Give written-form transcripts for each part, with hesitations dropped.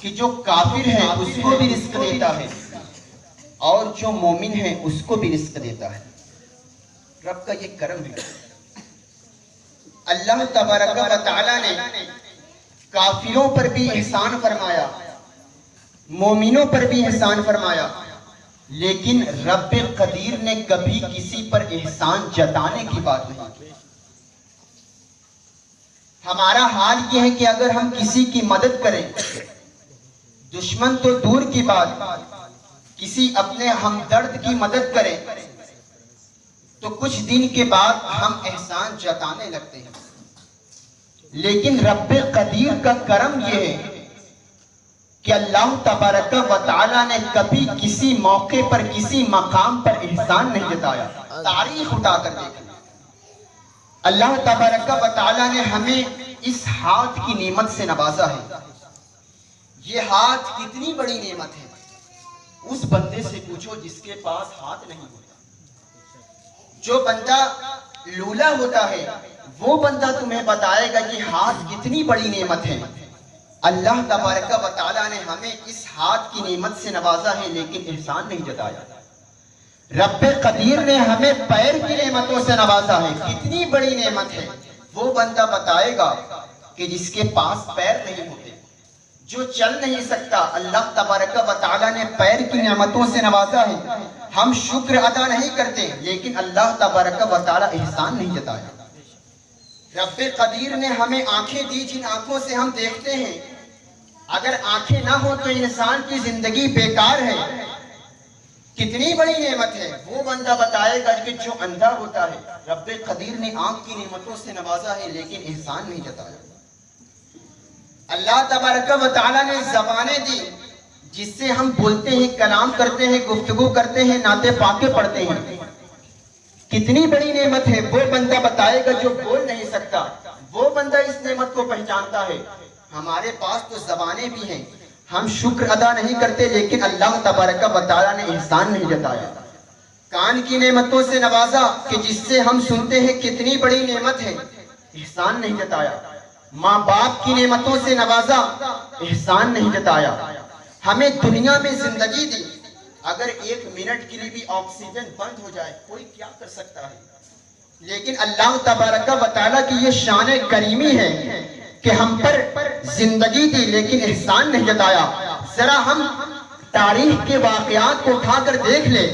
کہ جو کافر ہے اس کو بھی رزق دیتا ہے اور جو مومن ہے اس کو بھی رزق دیتا ہے۔ رب کا یہ کرم ہے۔ اللہ تبارک و تعالی نے کافروں پر بھی احسان فرمایا، مومنوں پر بھی احسان فرمایا، لیکن رب قدیر نے کبھی کسی پر احسان جتانے کی بات نہیں کی۔ ہمارا حال یہ ہے کہ اگر ہم کسی کی مدد کریں، دشمن تو دور کی بات، کسی اپنے ہمدرد کی مدد کریں تو کچھ دن کے بعد ہم احسان جتانے لگتے ہیں۔ لیکن رب قدیر کا کرم یہ ہے کہ اللہ تبارک و تعالی نے کبھی کسی موقع پر کسی مقام پر احسان نہیں جتایا۔ تاریخ اٹھا کر دیکھیں، اللہ تبارک و تعالی نے ہمیں اس ہاتھ کی نعمت سے نوازا ہے۔ یہ ہاتھ کتنی بڑی نعمت ہے، اس بندے سے پوچھو جس کے پاس ہاتھ نہیں ہوتا۔ جو بندہ لولا ہوتا ہے وہ بندہ تمہیں بتائے گا کہ ہاتھ کتنی بڑی نعمت ہے۔ اللہ تبارک و تعالی نے ہمیں اس ہاتھ کی نعمت سے نوازا ہے لیکن احسان نہیں جتایا۔ رب قدیر نے ہمیں پیر کی نعمتوں سے نوازا ہے، کتنی بڑی نعمت ہے۔ وہ بندہ بتائے گا کہ جس کے پاس پیر نہیں ہوتے، جو چل نہیں سکتا، اللہ تبارک و تعالی نے پیر کی نعمتوں سے نوازا ہے۔ ہم شکر ادا نہیں کرتے لیکن اللہ تبارک و تعالی احسان نہیں جتایا۔ رب قدیر نے ہمیں آنکھیں دی، جن آنکھوں سے ہم دیکھتے ہیں۔ اگر آنکھیں نہ ہو تو انسان کی زندگی بیکار ہے۔ کتنی بڑی نعمت ہے، وہ بندہ بتائے گا کہ جو اندھا ہوتا ہے، رب قدیر نے آنکھ کی نعمتوں سے نوازا ہے لیکن احسان نہیں جتایا۔ اللہ تبارک و تعالی نے زبانیں دی جس سے ہم بولتے ہیں، کلام کرتے ہیں، گفتگو کرتے ہیں، نعت پاکیں پڑھتے ہیں۔ کتنی بڑی نعمت ہے، وہ بندہ بتائے گا جو بول نہیں سکتا، وہ بندہ اس نعمت کو پہچانتا ہے۔ ہمارے پاس تو زبانیں بھی ہیں، ہم شکر ادا نہیں کرتے لیکن اللہ تبارک و تعالی نے احسان نہیں جتایا۔ کان کی نعمتوں سے نوازا کہ جس سے ہم سنتے ہیں، کتنی بڑی نعمت ہے، احسان نہیں جتایا۔ ماں باپ کی نعمتوں سے نوازا، احسان نہیں جتایا۔ ہمیں دنیا میں زندگی دی، اگر ایک منٹ کے لیے بھی آکسیجن بند ہو جائے کوئی کیا کر سکتا ہے، لیکن اللہ تبارک و تعالیٰ کی یہ شان کریمی ہے کہ ہم پر زندگی دی لیکن احسان نہیں جتایا۔ ذرا ہم تاریخ کے واقعات کو اٹھا کر دیکھ لے،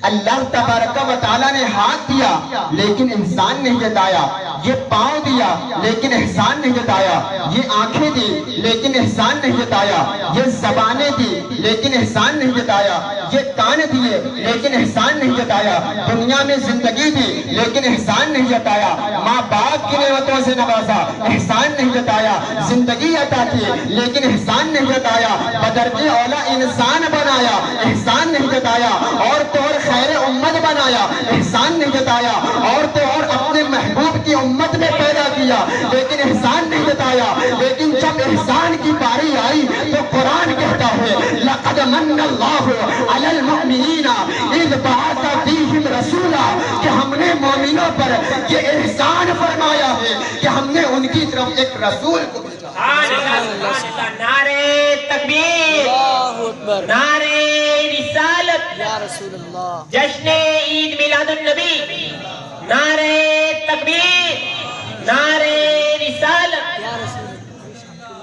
اللہ تبارک و تعالیٰ نے ہاتھ دیا لیکن احسان نہیں جتایا، یہ پاؤں دیا لیکن احسان نہیں جتایا، یہ آنکھیں دی لیکن احسان نہیں جتایا، یہ زبانیں دی لیکن احسان نہیں جتایا، یہ کان دیے لیکن احسان نہیں جتایا، دنیا میں زندگی دی لیکن احسان نہیں جتایا، ماں باپ کی نعمتوں سے نوازا، احسان نہیں جتایا، زندگی عطا کی لیکن احسان نہیں جتایا، بدرجہ اولا انسان بنایا، احسان نہیں جتایا، اور تو اور خیر امت بنایا، احسان نہیں جتایا، اور تو اور اپنے محبوب کی امت میں پیدا کیا لیکن احسان نہیں جتایا۔ لیکن جب احسان کی باری آئی تو قرآن کہتا ہے لَقَدْ مَنَّ اللَّهُ عَلَى الْمُؤْمِنِينَ إِذْ بَعَثَ فِيهِمْ رَسُولًا، کہ ہم نے مومنوں پر یہ احسان فرمایا ہے کہ ہم نے ان کی طرف ایک رسول کو بھیجا۔ نعرہ تکبیر، نعرہ رسالت، یا رسول اللہ، جشن عید میلاد النبی، نعرہ تکبیر، نعرہ رسالت۔ یا رسول اللہ،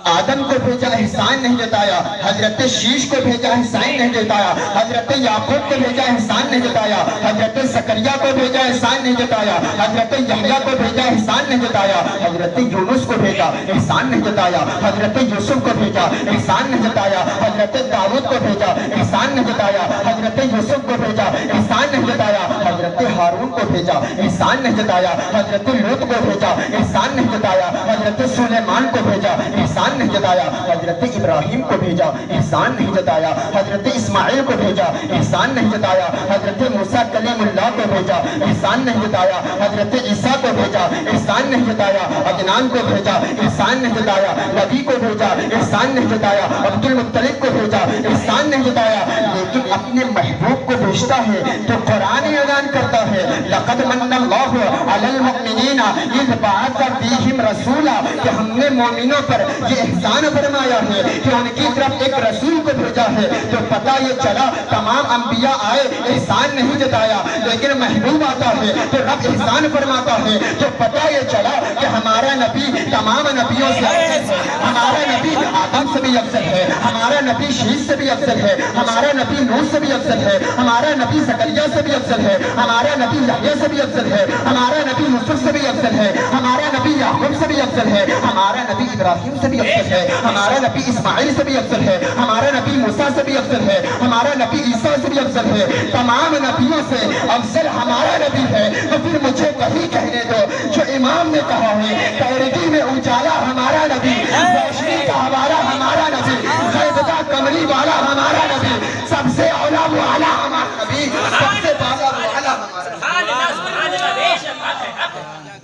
آدم کو بھیجا، احسان نہیں جتایا، حضرت شیش کو بھیجا، احسان نہیں جتایا، حضرت یعقوب کو بھیجا، احسان نہیں جتایا، حضرت زکریا کو بھیجا، احسان نہیں جتایا، حضرت یحییٰ کو بھیجا، احسان نہیں جتایا، حضرت یونس کو بھیجا، احسان نہیں جتایا، حضرت یوسف کو بھیجا، احسان نہیں جتایا، حضرت داؤد کو بھیجا، احسان نہیں جتایا، حضرت یوسف کو بھیجا، احسان نہیں جتایا، حضرت ہارون کو بھیجا، احسان نہیں جتایا، حضرت لوط کو بھیجا، احسان نہیں جتایا، حضرت سلیمان کو بھیجا، احسان نہیں جتایا، حضرت ابراہیم کو بھیجا، احسان نہیں جتایا، حضرت اسماعیل کو بھیجا، احسان نہیں جتایا، حضرت موسیٰ کلیم اللہ کو بھیجا، احسان نہیں جتایا، حضرت عیسیٰ کو بھیجا، احسان نہیں جتایا، عدنان کو بھیجا، احسان نہیں جتایا، نبی کو بھیجا، احسان نہیں جتایا، عبد المطلب کو بھیجا، احسان نہیں جتایا، لیکن اپنے محبوب کو بھیجا۔ بھیجتا ہے تو قرآن اعلان کرتا ہے لقد من اللہ علی المؤمنین اذ بعث فیہم رسولا کہ ہم نے مومنوں پر یہ احسان فرمایا ہے کہ ان کی طرف ایک رسول کو بھیجا ہے۔ تو پتہ یہ چلا تمام انبیاء آئے احسان نہیں جتایا لیکن محبوب آتا ہے تو رب احسان فرماتا ہے۔ تو پتہ یہ چلا کہ ہمارا نبی تمام نبیوں سے افضل ہے، ہمارا نبی آدم سے بھی افضل ہے، ہمارا نبی شیش سے بھی افضل ہے، ہمارا نبی نوح سے بھی افضل ہے، ہمارا نبی زکریا سے بھی افضل ہے، ہمارا نبی یحییٰ سے بھی افضل ہے، ہمارا نبی یوسف سے بھی افضل ہے، ہمارا نبی یعقوب سے بھی افضل ہے، ہمارا نبی ابراہیم سے بھی افضل ہے، ہمارا نبی اسماعیل سے بھی افضل ہے، ہمارا نبی موسیٰ سے بھی افضل ہے، ہمارا نبی عیسیٰ سے بھی افضل ہے۔ تمام نبیوں سے افضل ہمارا نبی ہے۔ تو پھر مجھے وہی کہنے دو جو امام نے کہا ہے، تاریکی میں اجالا ہمارا نبی، روشنی کا حوالہ ہمارا نبی، غیبتہ کمری والا ہمارا نبی، سب سے اولا والا ہمارا نبی، سب سے بالا والا ہمارا نبی۔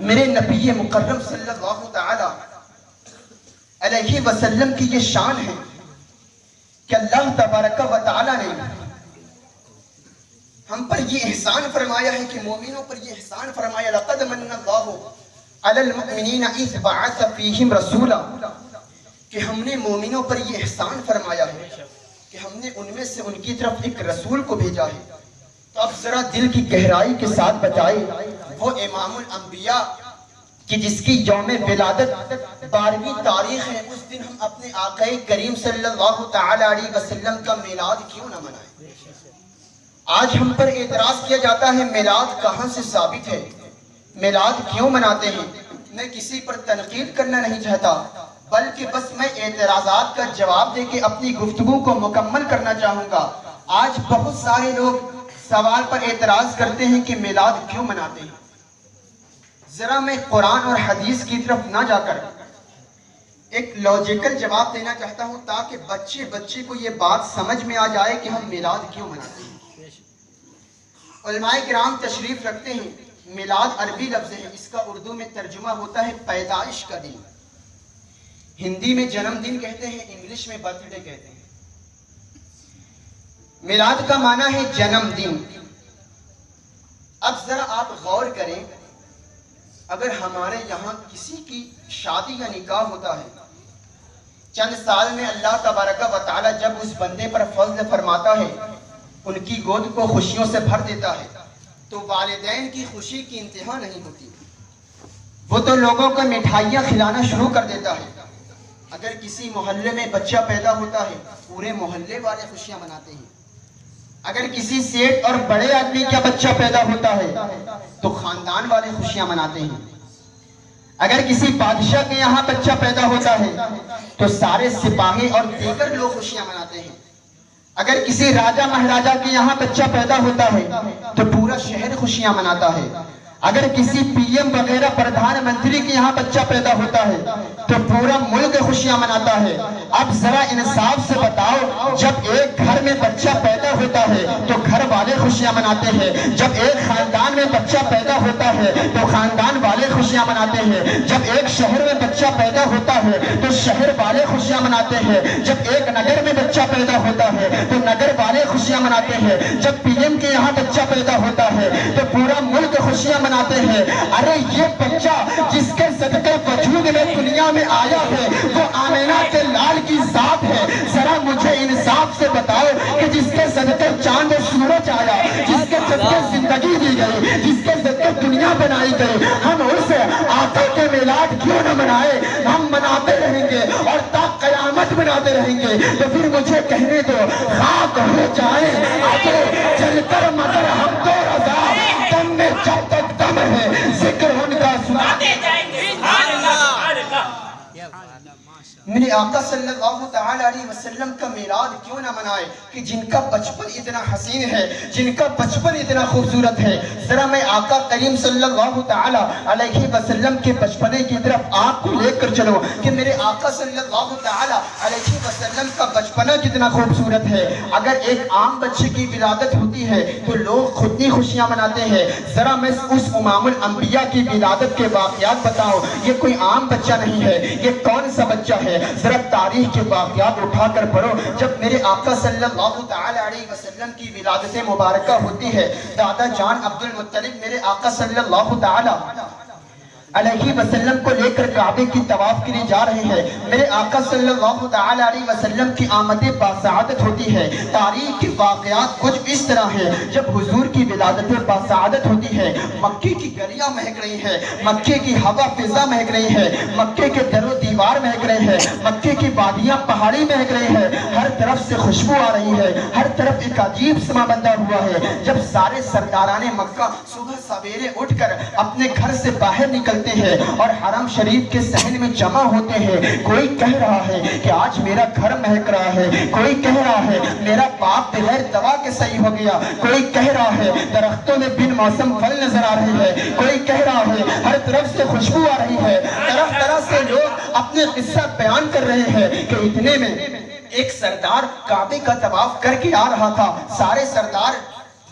میرے نبی مکرم صلی اللہ تعالی علیہ وسلم کی یہ شان ہے کہ اللہ تبارک و تعالی نے ہم پر یہ احسان فرمایا ہے کہ مومنوں پر یہ احسان فرمایا لقد من اللہ علی المؤمنین اذ بعث فیہم رسولا کہ ہم نے مومنوں پر یہ احسان فرمایا ہے کہ ہم نے ان میں سے ان کی طرف ایک رسول کو بھیجا ہے۔ تو اب ذرا دل کی گہرائی کے ساتھ بتائے وہ امام الانبیاء کہ جس کی یوم ولادت 12ویں تاریخ ہے، اس دن ہم اپنے آقا کریم صلی اللہ تعالی علیہ وسلم کا میلاد کیوں نہ منائیں؟ آج ہم پر اعتراض کیا جاتا ہے میلاد کہاں سے ثابت ہے، میلاد کیوں مناتے ہیں؟ میں کسی پر تنقید کرنا نہیں چاہتا بلکہ بس میں اعتراضات کا جواب دے کے اپنی گفتگو کو مکمل کرنا چاہوں گا۔ آج بہت سارے لوگ سوال پر اعتراض کرتے ہیں کہ میلاد کیوں مناتے ہیں۔ ذرا میں قرآن اور حدیث کی طرف نہ جا کر ایک لاجیکل جواب دینا چاہتا ہوں تاکہ بچے کو یہ بات سمجھ میں آ جائے کہ ہم میلاد کیوں مناتے ہیں۔ علماء کرام تشریف رکھتے ہیں، میلاد عربی لفظ ہے، اس کا اردو میں ترجمہ ہوتا ہے پیدائش کا دن۔ ہندی میں جنم دن کہتے ہیں، انگلش میں برتھ ڈے کہتے ہیں۔ میلاد کا معنی ہے جنم دن۔ اب ذرا آپ غور کریں، اگر ہمارے یہاں کسی کی شادی یا نکاح ہوتا ہے، چند سال میں اللہ تبارک و تعالی جب اس بندے پر فضل فرماتا ہے، ان کی گود کو خوشیوں سے بھر دیتا ہے، تو والدین کی خوشی کی انتہا نہیں ہوتی۔ وہ تو لوگوں کو مٹھائیاں کھلانا شروع کر دیتا ہے۔ اگر کسی محلے میں بچہ پیدا ہوتا ہے، پورے محلے والے خوشیاں مناتے ہیں۔ اگر کسی سیٹ اور بڑے آدمی کا بچہ پیدا ہوتا ہے تو خاندان والے خوشیاں مناتے ہیں۔ اگر کسی بادشاہ کے یہاں بچہ پیدا ہوتا ہے تو سارے سپاہی اور دیگر لوگ خوشیاں مناتے ہیں۔ اگر کسی راجہ مہاراجہ کے یہاں بچہ پیدا ہوتا ہے تو پورا شہر خوشیاں مناتا ہے۔ اگر کسی پی ایم وغیرہ پردھان منتری کے یہاں بچہ پیدا ہوتا ہے تو پورا ملک خوشیاں مناتا ہے۔ اب ذرا انصاف سے بتاؤ، جب ایک گھر میں بچہ پیدا ہوتا ہے تو گھر والے خوشیاں مناتے ہیں، جب ایک خاندان میں بچہ پیدا ہوتا ہے تو خاندان والے خوشیاں مناتے ہیں، جب ایک شہر میں بچہ پیدا ہوتا ہے تو شہر والے خوشیاں مناتے ہیں، جب ایک نگر میں بچہ پیدا ہوتا ہے تو نگر والے خوشیاں مناتے ہیں، جب پی ایم کے یہاں بچہ پیدا ہوتا ہے تو پورا ملک خوشیاں مناتے ہیں۔ ارے یہ بچہ جس کے صدقے وجود میں دنیا میں آیا ہے وہ آمینہ کے لال کی ذات ہے۔ ذرا مجھے انصاف سے بتاؤ کہ جس کے صدقے چاند و سورج آیا، جس کے صدقے زندگی دی گئی، جس کے صدقے دنیا بنائی گئی، ہم اس آقا کے میلاد کیوں نہ منائے؟ ہم مناتے رہیں گے اور تا قیامت مناتے رہیں گے۔ تو پھر مجھے کہنے دو، خاک ہو جائیں آگے چل کر مگر ہم تو رضا، دم میں جب تک دم ہے ذکر ان کا سناتے جائیں گے۔ میرے آقا صلی اللہ تعالی علیہ وسلم کا میلاد کیوں نہ منائے کہ جن کا بچپن اتنا حسین ہے، جن کا بچپن اتنا خوبصورت ہے۔ ذرا میں آقا کریم صلی اللہ تعالی علیہ وسلم کے بچپنے کی طرف آپ کو لے کر چلو کہ میرے آقا صلی اللہ تعالی علیہ وسلم کا بچپنا کرنا کتنا خوبصورت ہے. اگر ایک عام بچے کی ولادت ہوتی ہے تو لوگ خود ہی خوشیاں مناتے ہیں. ذرا میں اس امام الانبیاء کی ولادت کے واقعات بتاؤ. یہ کوئی عام بچہ نہیں ہے. یہ کون سا بچہ ہے؟ ذرا تاریخ کے واقعات اٹھا کر پڑھو. جب میرے آقا صلی اللہ تعالی علیہ وسلم کی ولادت مبارکہ ہوتی ہے، دادا جان عبد المطلب میرے آقا صلی اللہ تعالی علیہ وسلم کو لے کر کعبے کی طواف کے لیے جا رہے ہیں. میرے آقا صلی اللہ تعالی علیہ وسلم کی آمد باسعادت ہوتی ہے. تاریخ کے واقعات کچھ اس طرح ہیں. جب حضور کی ولادت باسعادت ہوتی ہے، مکے کی گلیاں مہک رہی ہیں، مکے کی ہوا فضا مہک رہی ہے، مکے کے در و دیوار مہک رہے ہیں، مکے کی وادیاں پہاڑی مہک رہی ہیں، ہر طرف سے خوشبو آ رہی ہے، ہر طرف ایک عجیب سما بندہ ہوا ہے. جب سارے سرداران مکہ صبح سویرے اٹھ کر اپنے گھر سے باہر نکل ہیں اور حرم شریف کے صحن میں جمع ہوتے ہیں، کوئی کہہ رہا ہے کہ آج میرا گھر مہک رہا ہے، کوئی کہہ رہا ہے میرا باپ بغیر دوا کے صحیح ہو گیا، کوئی کہہ رہا ہے درختوں میں بن موسم پھل نظر آ رہے ہیں، کوئی کہہ رہا ہے ہر طرف سے خوشبو آ رہی ہے. طرح طرح سے لوگ اپنے قصہ بیان کر رہے ہیں کہ اتنے میں ایک سردار کعبے کا طواف کر کے آ رہا تھا. سارے سردار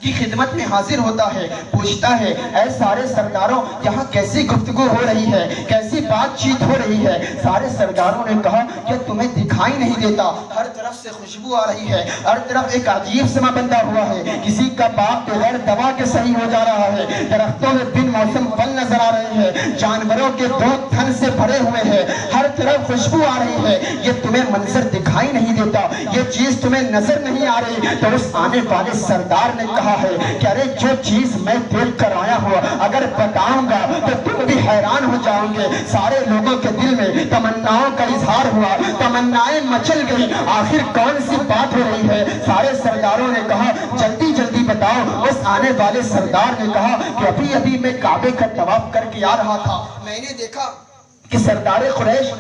کی خدمت میں حاضر ہوتا ہے، پوچھتا ہے اے سارے سرداروں یہاں کیسی گفتگو ہو رہی ہے، کیسی بات چیت ہو رہی ہے؟ سارے سرداروں نے کہا کہ تمہیں دکھائی نہیں دیتا؟ ہر طرف سے خوشبو آ رہی ہے، ہر طرف ایک عجیب سما بندہ ہوا ہے، کسی کا باپ بغیر دوا کے صحیح ہو جا رہا ہے، درختوں میں بن موسم پھل نظر آ رہے ہیں، جانوروں کے دودھ تھن سے بھرے ہوئے ہیں، ہر طرف خوشبو آ رہی ہے. یہ تمہیں منظر دکھائی نہیں دیتا؟ یہ چیز تمہیں نظر نہیں آ رہی؟ تو اس آنے والے سردار نے کہا ہے کہ ارے جو چیز میں دیکھ کر آیا ہوا اگر بتاؤں گا تو تم بھی حیران ہو جاؤ گے. سارے لوگوں کے دل میں تمناؤں کا اظہار ہوا، تمنائیں مچل گئی. آخر کون سی بات ہو رہی ہے؟ سارے سرداروں نے کہا جلدی جلدی بتاؤ. اس آنے والے سردار نے کہا کہ ابھی ابھی میں کعبے کا طواف کر کے آ رہا تھا، میں نے دیکھا کہ سردار قریش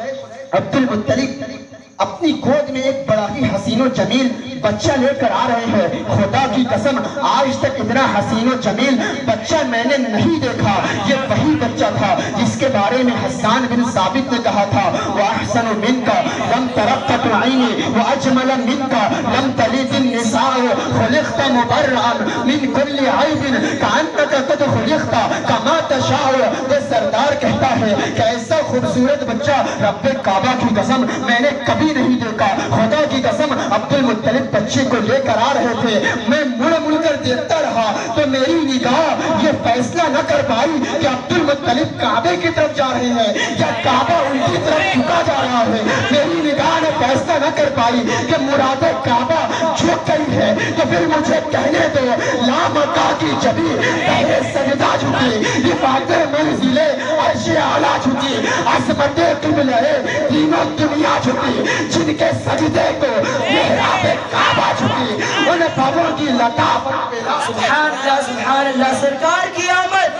عبد المطلب اپنی گود میں ایک بڑا ہی حسین و جمیل بچہ لے کر آ رہے ہیں. خدا کی قسم آج تک اتنا حسین و جمیل بچہ میں نے نہیں دیکھا. یہ وہی بچہ تھا جس کے بارے میں حسان بن ثابت نے کہا تھا وَأَحْسَنُ مِنْكَ لَمْ تَرَقَّتْ عَيْنِي وَأَجْمَلَ مِنْكَ لَمْ تَلِدِ النِّسَاءُ خُلِقْتَ مُبَرَّأً مِنْ كُلِّ عَيْبٍ كَأَنَّكَ قَدْ خُلِقْتَ كَمَا تَشَاءُ. وہ سردار کہتا ہے کہ ایسا خوبصورت بچہ رب کعبہ کی قسم میں نے کبھی نہیں دیکھا. خدا کی قسم عبد المطلب بچے کو لے کر آ رہے تھے، میں مڑ مڑ کر دیکھتا رہا تو میری نگاہ یہ فیصلہ نہ کر پائی کہ عبد المطلب کعبے کی طرف جا رہے ہیں یا کعبہ ان کی طرف جھکا جا رہا ہے. میری نگاہ نے فیصلہ نہ کر پائی کہ مراد کعبہ جھک گئی ہے تو پھر مجھے کہنے دو لا مکہ کی جبی پہلے سجدہ جھکی، رفعت منزل عرش اعلیٰ جھکی، عظمت قبلہ تینوں دنیا جھکی، جن کے سجدے کو محراب کعبہ جھکی، ان پاؤں کی لطافت پہ سبحان اللہ سبحان اللہ. سرکار کی آمد،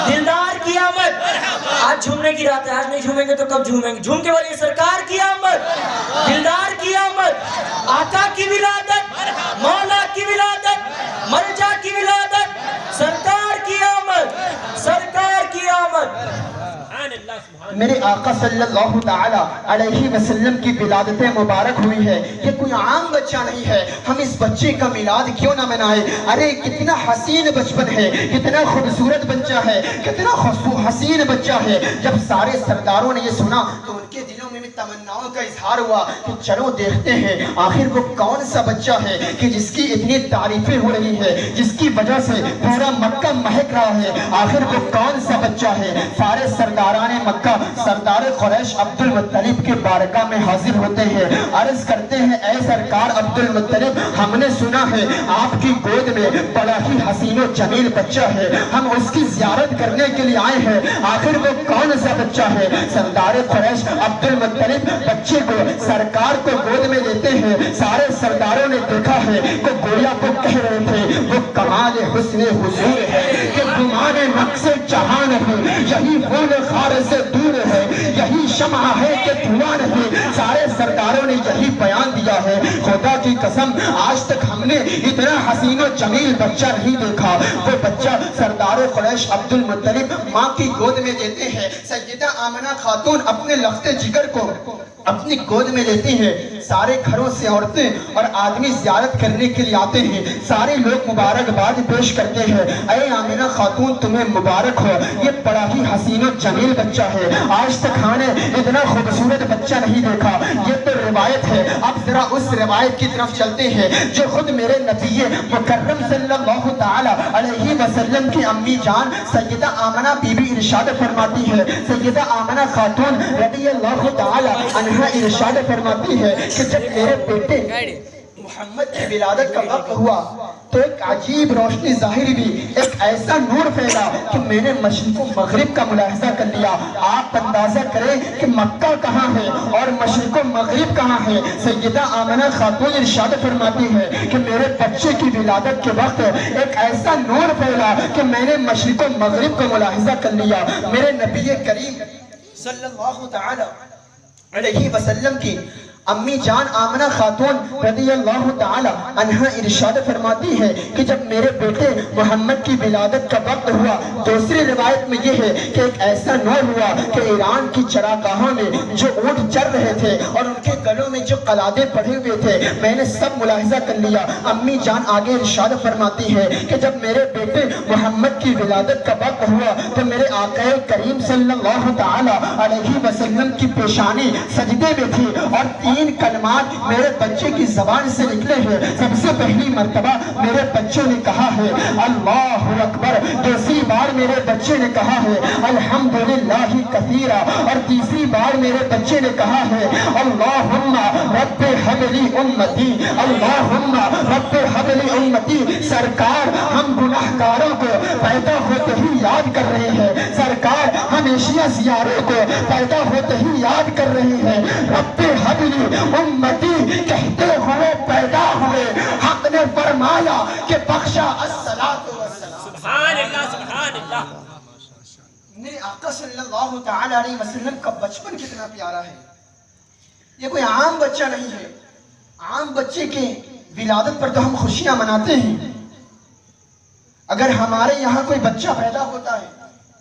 دلدار کی آمد. آج جھومنے کی رات ہے، آج نہیں جھومیں گے تو کب جھومیں گے؟ جھوم کے بولیے سرکار کی آمد، دلدار کی آمد، آقا کی ولادت، مولا کی ولادت، مرجع کی ولادت، سرکار کی آمد، سرکار کی آمد. میرے آقا صلی اللہ تعالی علیہ وسلم کی ولادت مبارک ہوئی ہے. یہ کوئی عام بچہ نہیں ہے. ہم اس بچے کا میلاد کیوں نہ منائے؟ ارے کتنا حسین بچپن ہے، کتنا خوبصورت بچہ ہے، کتنا حسین بچہ ہے. جب سارے سرداروں نے یہ سنا تو ان کے دلوں میں تمناؤں کا اظہار ہوا کہ چلو دیکھتے ہیں آخر وہ کون سا بچہ ہے کہ جس کی اتنی تعریفیں ہو رہی ہے، جس کی وجہ سے پورا مکہ مہک رہا ہے. آخر وہ کون سا بچہ ہے؟ سارے سرداران مکہ سردار قریش عبد المطلب کے بارگاہ میں حاضر ہوتے ہیں، عرض کرتے ہیں اے سرکار عبد المطلب ہم نے سنا ہے آپ کی گود میں بڑا ہی حسین و جمیل بچہ ہے، ہم اس کی زیارت کرنے کے لیے آئے ہیں. آخر وہ کون سا بچہ ہے؟ سردار قریش عبد المطلب بچے کو سرکار کو گود میں لیتے ہیں. سارے سرداروں نے دیکھا ہے کہ گویا کو کہہ رہے تھے وہ کمال حسن حضور ہے کہ گمان نقص جہان ہے، یہی پھول خار سے دور ہے، یہی شمع ہے کہ دھواں نہیں. سارے سرداروں نے یہی بیان دیا ہے. خدا کی قسم آج تک ہم نے اتنا حسین و جمیل بچہ نہیں دیکھا. وہ بچہ سردار قریش عبد المطلب ماں کی گود میں دیتے ہیں. سیدہ آمنہ خاتون اپنے لخت جگر کو اپنی گود میں لیتی ہیں. سارے گھروں سے عورتیں اور آدمی زیارت کرنے کے لیے آتے ہیں، سارے لوگ مبارکباد پیش کرتے ہیں، اے آمنہ خاتون تمہیں مبارک ہو، یہ بڑا ہی حسین و جمیل بچہ ہے، آج تک ہم نے اتنا خوبصورت بچہ نہیں دیکھا، یہ تو روایت ہے۔ اب ذرا اس روایت کی طرف چلتے ہیں جو خود میرے نبی مکرم صلی اللہ تعالی علیہ وسلم کی امی جان سیدہ آمنہ بی بی ارشاد فرماتی ہے، سیدہ آمنہ خاتون رضی اللہ تعالی عنہا ارشاد فرماتی ہے کہ جب میرے بیٹے محمد کی ولادت کا وقت ہوا تو ایک عجیب روشنی ظاہر ہوئی، ایک ایسا نور پھیلا کہ میں نے مشرق و مغرب کا ملاحظہ کر لیا۔ آپ اندازہ کریں کہ مکہ کہاں ہے اور مشرق و مغرب کہاں ہے۔ سیدہ آمنہ خاتون ارشاد فرماتی ہے کہ میرے بچے کی ولادت کے وقت ایک ایسا نور پھیلا کہ میں نے مشرق و مغرب کا ملاحظہ کر لیا۔ میرے نبی کریم صلی اللہ تعالی علیہ وسلم کی امی جان آمنہ خاتون رضی اللہ تعالی عنہا ارشاد فرماتی ہے کہ جب میرے بیٹے محمد کی ولادت کا وقت ہوا، دوسری روایت میں یہ ہے کہ ایک ایسا نور ہوا کہ ایران کی چراگاہوں میں جو اونٹ چر رہے تھے اور ان کے گلوں میں جو قلادے پڑے ہوئے تھے میں نے سب ملاحظہ کر لیا۔ امی جان آگے ارشاد فرماتی ہے کہ جب میرے بیٹے محمد کی ولادت کا وقت ہوا تو میرے آقا کریم صلی اللہ تعالی علیہ وسلم کی پیشانی سجدے میں تھی اور تین کلمات میرے بچے کی زبان سے نکلے ہیں۔ سب سے پہلی مرتبہ میرے بچوں نے کہا ہے اللہ اکبر، دوسری بار میرے بچے نے کہا ہے الحمدللہ کثیرا، اور تیسری بار میرے بچے نے کہا ہے اللہم رب ہب لی امتی، اللہم رب ہب لی امتی۔ سرکار ہم گناہگاروں کو پیدا ہوتے ہی یاد کر رہے ہیں، سرکار ہم ایشیا سیاروں کو پیدا ہوتے ہی یاد کر رہے ہیں۔ رب ہب لی امتی کہتے ہوئے پیدا ہوئے، حق نے فرمایا کہ بخشا الصلاۃ والسلام۔ سبحان اللہ سبحان اللہ۔ میرے آقا صلی اللہ تعالی علیہ وسلم کا بچپن کتنا پیارا ہے، یہ کوئی عام بچہ نہیں ہے۔ عام بچے کے ولادت پر تو ہم خوشیاں مناتے ہیں، اگر ہمارے یہاں کوئی بچہ پیدا ہوتا ہے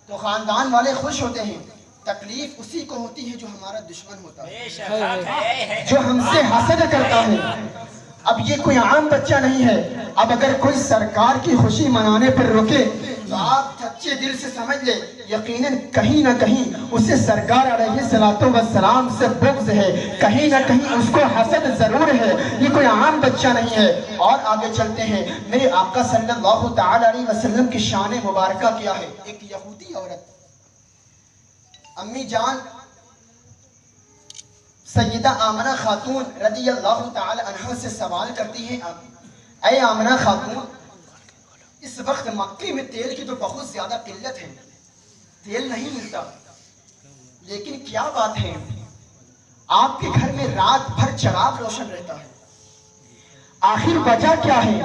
تو خاندان والے خوش ہوتے ہیں، تکلیف اسی کو ہوتی ہے جو ہمارا دشمن ہوتا ہے، جو ہم سے حسد کرتا ہے۔ اب یہ کوئی عام بچہ نہیں ہے، اب اگر کوئی سرکار کی خوشی منانے پر روکے تو آپ سچے دل سے سمجھ لے یقیناً کہیں نہ کہیں اسے سرکار علیہ الصلوۃ والسلام سے بغض ہے، کہیں نہ کہیں اس کو حسد ضرور ہے، یہ کوئی عام بچہ نہیں ہے۔ اور آگے چلتے ہیں، میرے آقا صلی اللہ تعالی علیہ وسلم کی شان مبارکہ کیا ہے۔ ایک یہودی عورت امی جان سیدہ آمنہ خاتون رضی اللہ تعالی عنہ سے سوال کرتی ہے اے آمنہ خاتون، اس وقت مکے میں تیل کی تو بہت زیادہ قلت ہے، تیل نہیں ملتا، لیکن کیا بات ہے آپ کے گھر میں رات بھر چراغ روشن رہتا ہے، آخر وجہ کیا ہے؟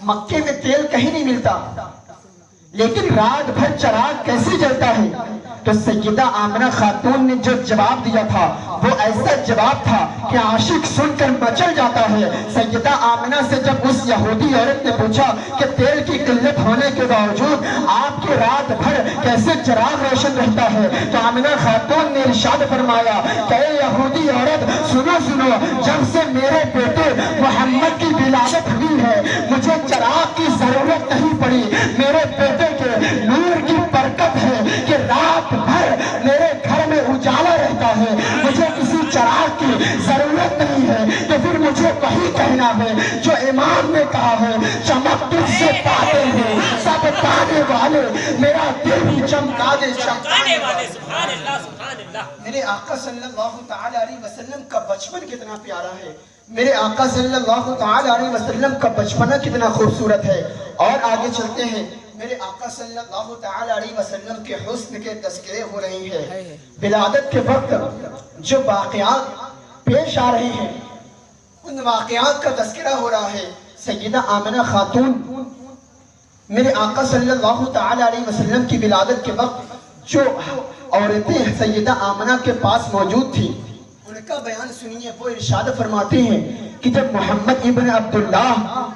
مکے میں تیل کہیں نہیں ملتا لیکن رات بھر چراغ کیسے جلتا ہے؟ تو سیدہ آمنہ خاتون نے جو جواب دیا تھا وہ ایسا جواب تھا کہ عاشق سن کر مچل جاتا ہے۔ سیدہ آمنہ سے جب اس یہودی عورت نے پوچھا کہ تیل کی قلت ہونے کے باوجود آپ کے رات بھر کیسے چراغ روشن رہتا ہے تو آمنہ خاتون نے ارشاد فرمایا کہ اے یہودی عورت سنو سنو، جب سے میرے بیٹے محمد کی ولادت ہوئی ہے مجھے چراغ کی ضرورت نہیں پڑی، میرے بیٹے کے نور کی برکت ہے کہ رات بھر میرے گھر میں اجالا رہتا ہے، مجھے کسی چراغ کی ضرورت نہیں ہے۔ تو پھر مجھے وہی کہنا ہے جو امام نے کہا ہے چمک تجھ سے پاتے ہیں سب پانے والے، میرا دل بھی چمکا دے چمکانے والے۔ سبحان اللہ سبحان اللہ۔ میرے آقا صلی اللہ تعالی علیہ وسلم کا بچپن کتنا پیارا ہے، میرے آقا صلی اللہ تعالی علیہ وسلم کا بچپنا کتنا خوبصورت ہے۔ اور آگے چلتے ہیں، میرے آقا صلی اللہ تعالی علیہ وسلم کے حسن کے تذکرے ہو رہے ہیں، ولادت کے وقت جو واقعات پیش آ رہے ہیں ان واقعات کا تذکرہ ہو رہا ہے۔ سیدہ آمنہ خاتون میرے آقا صلی اللہ تعالی علیہ وسلم کی ولادت کے وقت جو عورتیں سیدہ آمنہ کے پاس موجود تھیں ان کا بیان سنیے، وہ ارشاد فرماتے ہیں کہ جب محمد ابن عبداللہ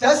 10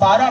12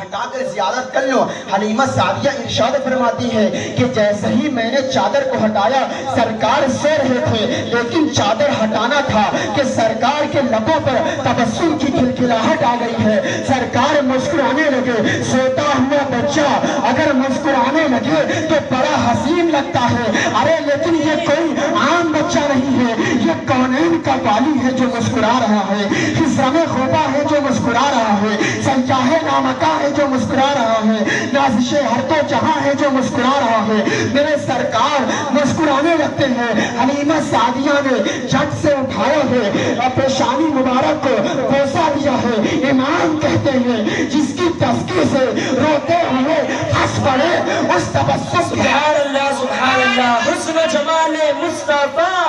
ہٹا کر زیارت کر لو. حلیمہ سعدیہ ارشاد فرماتی ہے کہ جیسے ہی میں نے چادر کو ہٹایا سرکار سو رہے تھے لیکن چادر ہٹانا تھا کہ سرکار کے لبوں پر تبسم کی کھلکھلاہٹ آ گئی ہے. سرکار مسکرانے لگے. سوتا ہوا بچہ اگر مسکرانے لگے تو بڑا حسین لگتا ہے. ارے لیکن یہ کوئی عام بچہ نہیں ہے, یہ کونین کا والی ہے جو مسکرا رہا ہے, خزرم خوبہ ہے جو مسکرا رہا ہے, سیاح نامکا ہے جو مسکرا رہا ہے, نازش ہر تو جہاں ہے جو مسکرا رہا ہے. میرے سرکار مسکرانے لگتے ہیں. حلیمہ سعدیہ نے جھٹ سے اٹھایا ہے اور پیشانی مبارک کو بوسہ دیا ہے. امام کہتے ہیں جس کی تسکی سے روتے ہوئے ہنس پڑے اس تبسم. سبحان اللہ سبحان اللہ. حسن و جمال مصطفیٰ,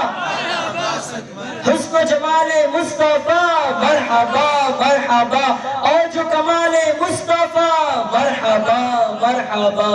حسن و جمال مصطفیٰ, مرحبا مرحبا. اور جو کمال مصطفیٰ, مرحبا مرحبا.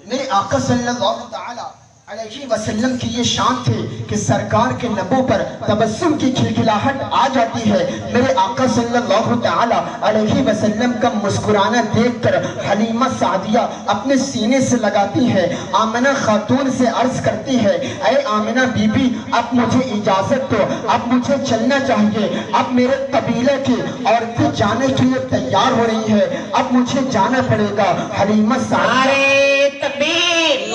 میرے آقا صلی اللہ تعالی علیہ وسلم کی یہ شان تھی کہ سرکار کے لبوں پر تبسم کی کھلکھلاہٹ آ جاتی ہے. میرے آقا صلی اللہ تعالی علیہ وسلم کا مسکرانا دیکھ کر حلیمہ سعدیہ اپنے سینے سے لگاتی ہے. آمنہ خاتون سے عرض کرتی ہے اے آمنہ بی بی اب مجھے اجازت دو, اب مجھے چلنا چاہیے. اب میرے قبیلے کی عورتیں جانے کے لیے تیار ہو رہی ہے, اب مجھے جانا پڑے گا. حلیمہ سعدیہ تکبیر,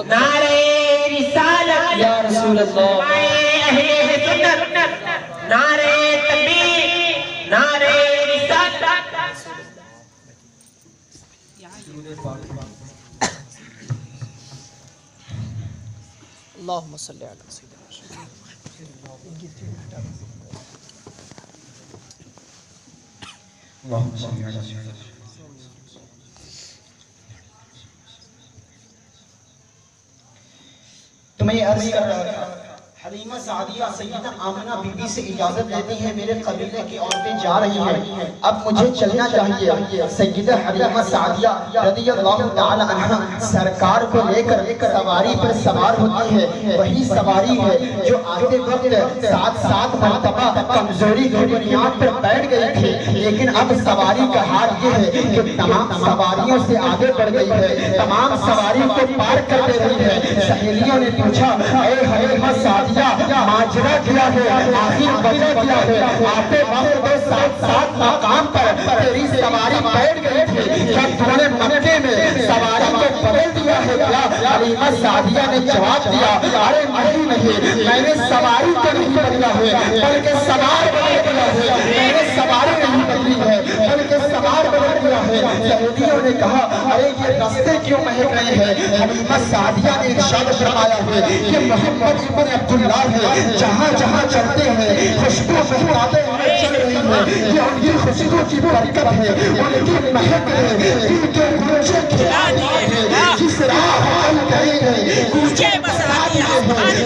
نعرے رسالت یا رسول اللہ, اہل سنت, نعرے تکبیر, نعرے رسالت. اللہم صلی علی سیدنا تو میں یہ عرض کر رہا تھا حلیمہ سعدیہ سیدہ آمنہ بی بی سے اجازت لیتی ہیں میرے قبیلے کی عورتیں جا رہی ہیں, اب مجھے چلنا چاہیے. سیدہ حلیمہ سعدیہ رضی اللہ تعالی عنہ سرکار کو لے کر سواری پر سوار ہوتی ہے. وہی سواری ہے جو آتے وقت سات مرتبہ کمزوری کی بنیاد پر بیٹھ گئی تھی, لیکن اب سواری کا حال یہ ہے کہ تمام سواریوں سے آگے بڑھ گئی ہے, تمام سواری کو پار کر دے رہی ہے. سہیلیوں نے پوچھا اے حلیمہ سعدیہ ماجرا کیا ہے, آخر وجہ کیا ہے؟ آتے وقت سات مقام پر تیری سواری بیٹھ گئی تھی, کیا تو نے مکے میں سواری کو بدل دیا ہے کیا؟ حلیمہ سعدیہ نے جواب دیا ارے نہیں, میں نے سواری کو نہیں بدلا ہے بلکہ سوار بدل دیا ہے. میں نے سواری نہیں بدلی ہے بلکہ سوار بدل دیا ہے. سہیلیوں نے کہا ارے یہ راستے کیوں مہک رہے ہیں؟ حلیمہ سعدیہ نے ارشاد فرمایا ہے کہ محمد ابن عبداللہ ہے, جہاں جہاں چلتے ہیں خوشبو مہکاتے ہوئے چل رہی ہے. یہ ان کی خوشبو کی برکت ہے, ان کی مہک ہے, ان کے گوچے کھلا دیے ہیں, جس راہ چل گئے ہیں گوچے بسا دیے ہیں.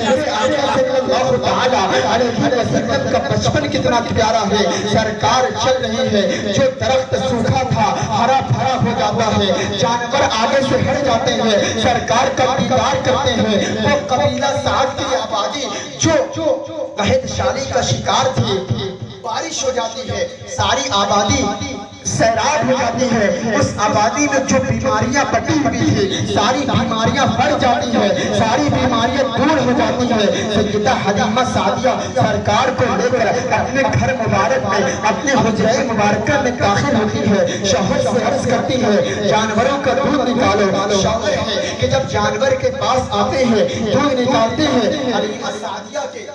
میرے آقا صلی اللہ تعالی علیہ وسلم کا بچپن کتنا پیارا ہے. سرکار چل رہی ہے, جو درخت سوکھا تھا ہرا بھرا ہو جاتا ہے, جانور آگے سے ہٹ جاتے ہیں, سرکار کا دیدار کرتے ہیں. وہ قبیلہ سعد کی آبادی جو قحط شالی کا شکار تھی, بارش ہو جاتی ہے ساری آبادی سیراب ہو جاتی ہے. اس آبادی میں جو بیماریاں بٹی ہوئی تھی ساری بیماریاں بڑھ جاتی ہیں, ساری بیماریاں دور ہو جاتی ہیں. سیدہ حلیمہ سعدیہ سرکار کو لے کر اپنے گھر مبارک میں اپنے حجرہ مبارکہ میں داخل ہوتی ہے. شوہر سے عرض کرتی ہے جانوروں کا دودھ نکالو. شوہر ہے کہ جب جانور کے پاس آتے ہیں دودھ نکالتے ہیں, حلیمہ سعدیہ کے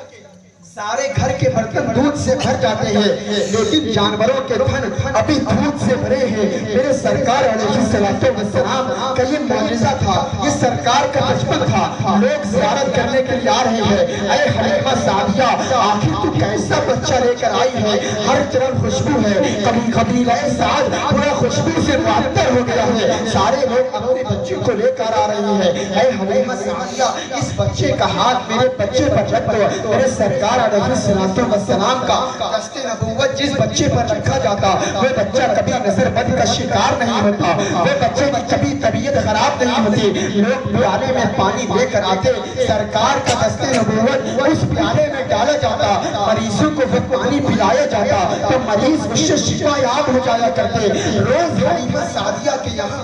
سارے گھر کے برتن دودھ سے بھر جاتے ہیں, لیکن جانوروں کے تھن ابھی دودھ سے بھرے ہیں. میرے سرکار علیہ السلام کا یہ معجزہ تھا, یہ سرکار کا بچپن تھا. لوگ زیارت کرنے کے لیے آ رہے ہیں. اے حلیمہ سعدیہ آخر تو کیسا بچہ لے کر آئی ہے, ہر طرف خوشبو ہے. کبھی قبیلہ سعد پورا خوشبو سے معطر ہو گیا ہے، سارے لوگ اپنے بچے کو لے کر آ رہے ہیں۔ اے حلیمہ سعدیہ، اس بچے کا ہاتھ میرے بچے پر رکھ دو۔ میرے سرکار علیہ السلام کا دست نبوت جس بچے پر رکھا جاتا وہ بچہ کبھی نظر بد کا شکار نہیں ہوتا، وہ بچے کی کبھی طبیعت خراب نہیں ہوتی۔ لوگ پیالے میں پانی لے کر آتے، سرکار کا دست نبوت اس پیالے میں ڈالا جاتا، مریضوں کو وہ پانی پلایا جاتا تو مریض اس سے شفا یاب ہو جایا کرتے۔ روز حلیمہ سعدیہ کے یہاں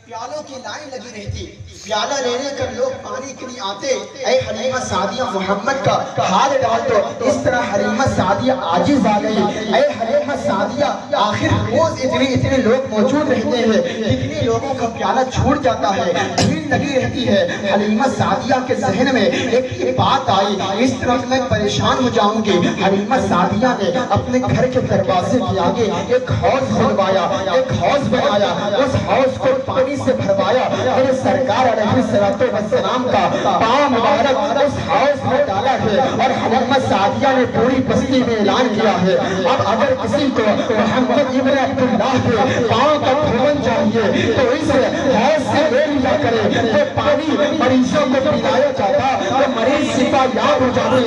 پیالوں کی لائن لگی رہتی، پیالہ لینے کر لوگ پانی کے لیے آتے۔ اے حلیمہ سعدیہ محمد کا حال ڈال دو۔ اس طرح حلیمہ سعدیہ عاجز آ گئی۔ اے حلیمہ سعدیہ، آخر روز اتنے لوگ موجود رہتے ہیں، کتنے لوگوں کا پیالہ چھوٹ جاتا ہے، بھیڑ لگی رہتی ہے۔ حلیمہ سعدیہ کے ذہن میں ایک ہی بات آئی، اس طرح میں پریشان ہو جاؤں گی۔ حلیمہ سعدیہ نے اپنے گھر کے دروازے کے آگے ایک حوض کھدوایا، ایک حوض بنایا، اس حوض کو پانی سے بھروایا۔ میرے سرکار علیہ السلام کا پاؤں مبارک اس حوض میں ڈالا ہے اور حلیمہ سعدیہ نے پوری بستی میں اعلان کیا ہے، اب اگر کسی کو محمد ابن عبداللہ کے پاؤں کا دھون چاہیے تو اس حوض سے لے لیا کرے۔ وہ پانی مریضوں کو پلایا جاتا تو مریض شفا یاب ہو جاتے۔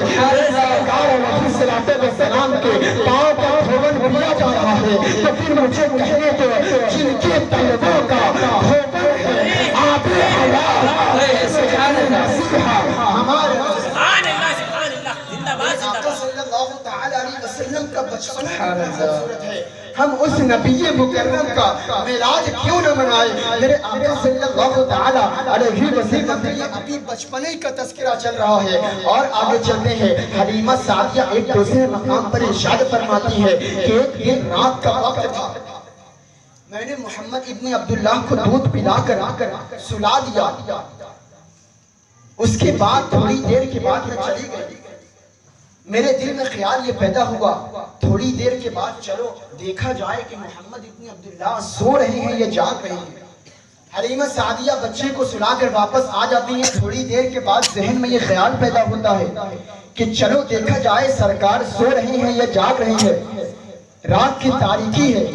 سرکار علیہ السلام کے پاؤں کا دھون پیا جا رہا ہے تو پھر مجھے کہنے کو جن کے طلبوں کا ہم اس نبی مکرم کا میلاد کیوں نہ منائے؟ میرے آقا صلی اللہ تعالی علیہ وسلم کے ابھی بچپنے کا تذکرہ چل رہا ہے اور آگے چلتے ہیں۔ حلیمہ سعدیہ ایک دوسرے مقام پر ارشاد فرماتی ہے کہ ایک دن رات کا وقت تھا، میں نے محمد ابن عبداللہ کو دودھ پلا کر سلا دیا، اس کے بعد تھوڑی دیر کے بعد میں چلی گئی۔ میرے دل میں خیال یہ پیدا ہوا تھوڑی دیر کے بعد چلو دیکھا جائے کہ محمد ابن عبداللہ سو رہے ہیں یا جاگ رہے ہیں۔ حلیمہ سعدیہ بچے کو سلا کر واپس آ جاتی ہیں۔ تھوڑی دیر کے بعد ذہن میں یہ خیال پیدا ہوتا ہے کہ چلو دیکھا جائے سرکار سو رہے ہیں یا جاگ رہے ہیں۔ رات کی تاریکی ہے،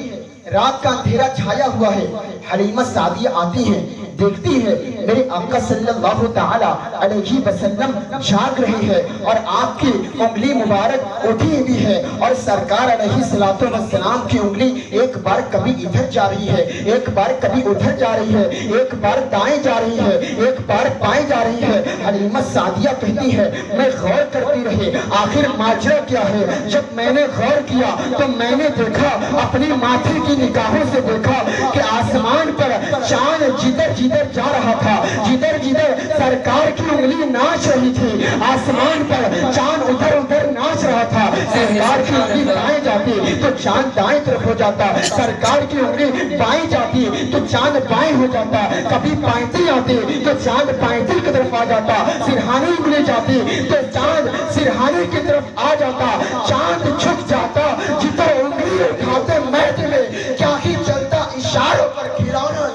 رات کا اندھیرا چھایا ہوا ہے۔ حلیمہ سعدیہ آتی ہیں، دیکھتی ہے میرے آقا صلی اللہ تعالی علیہ وسلم جاگ رہے ہیں اور آپ کی انگلی مبارک اٹھی ہوئی ہے اور سرکار علیہ السلام کی انگلی ایک بار کبھی ادھر جا رہی ہے، ایک بار کبھی ادھر جا رہی ہے، ایک بار دائیں جا رہی ہے، ایک بار بائیں جا رہی ہے۔ حلیمہ سعدیہ کہتی ہے میں غور کرتی رہی آخر ماجرا کیا ہے۔ جب میں نے غور کیا تو میں نے دیکھا، اپنی ماتھے کی نگاہوں سے دیکھا کہ آسمان پر چاند جدھر جدھر جا رہا تھا، جدھر جدھر سرکار کی انگلی ناچ رہی تھی، آسمان پر چاند ادھر ادھر ناچ رہا تھا۔ سرکار کی انگلی دائیں جاتی تو چاند دائیں طرف ہو جاتا، سرکار کی انگلی بائیں جاتی تو چاند بائیں ہو جاتا، کبھی پائنتی آتی تو چاند پائنتی کی طرف آ جاتا، سرہانی انگلی جاتی تو چاند سرہانی کی طرف آ جاتا، چاند جھک جاتا جدھر انگلی اٹھاتے مہد میں کیا ہی چلتا اشاروں پر کھلانا۔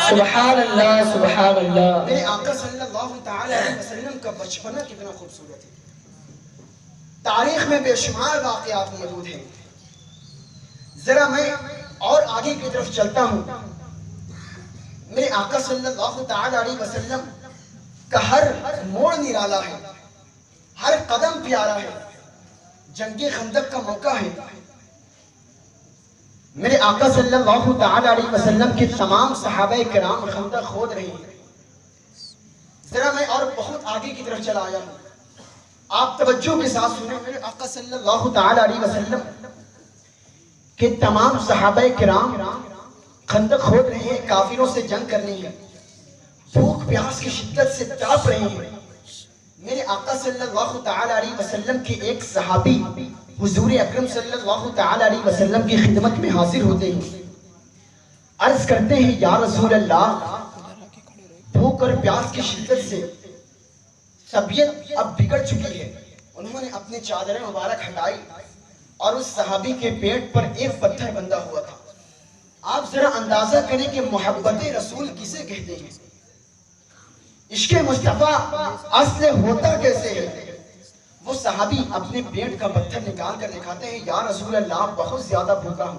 سبحان اللہ سبحان اللہ۔ میرے آقا صلی اللہ تعالی علیہ وسلم کا بچپنا کتنا خوبصورت ہے، تاریخ میں بے شمار واقعات موجود ہیں۔ ذرا میں اور آگے کی طرف چلتا ہوں۔ میرے آقا صلی اللہ تعالی علیہ وسلم کا ہر موڑ نرالا ہے، ہر قدم پیارا ہے۔ جنگ خندق کا موقع ہے، میرے آقا صلی اللہ تعالی علیہ وسلم کے تمام صحابہ کرام خندق کھود رہے ہیں۔ ذرا میں اور بہت آگے کی طرف چلا آیا ہوں، آپ توجہ کے ساتھ سنیں۔ میرے آقا صلی اللہ تعالی علیہ وسلم کے تمام صحابہ کرام خندق کھود رہے ہیں، کافروں سے جنگ کرنی ہے، بھوک پیاس کی شدت سے تڑپ رہے ہیں۔ میرے آقا صلی اللہ تعالی علیہ وسلم کے ایک صحابی حضور اکرم صلی اللہ تعالی علیہ وسلم کی خدمت میں حاضر ہوتے ہیں، عرض کرتے ہیں یا رسول اللہ، بھوک اور پیاس کی شدت سے طبیعت اب بگڑ چکی ہے۔ انہوں نے اپنی چادر مبارک ہٹائی اور اس صحابی کے پیٹ پر ایک پتھر بندھا ہوا تھا۔ آپ ذرا اندازہ کریں کہ محبت رسول کسے کہتے ہیں، عشق مصطفیٰ اصل ہوتا کیسے ہے۔ وہ صحابی اپنے پیٹ کا پتھر نکال کر دکھاتے ہیں یا رسول اللہ، بہت زیادہ بھوکا ہوں،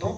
2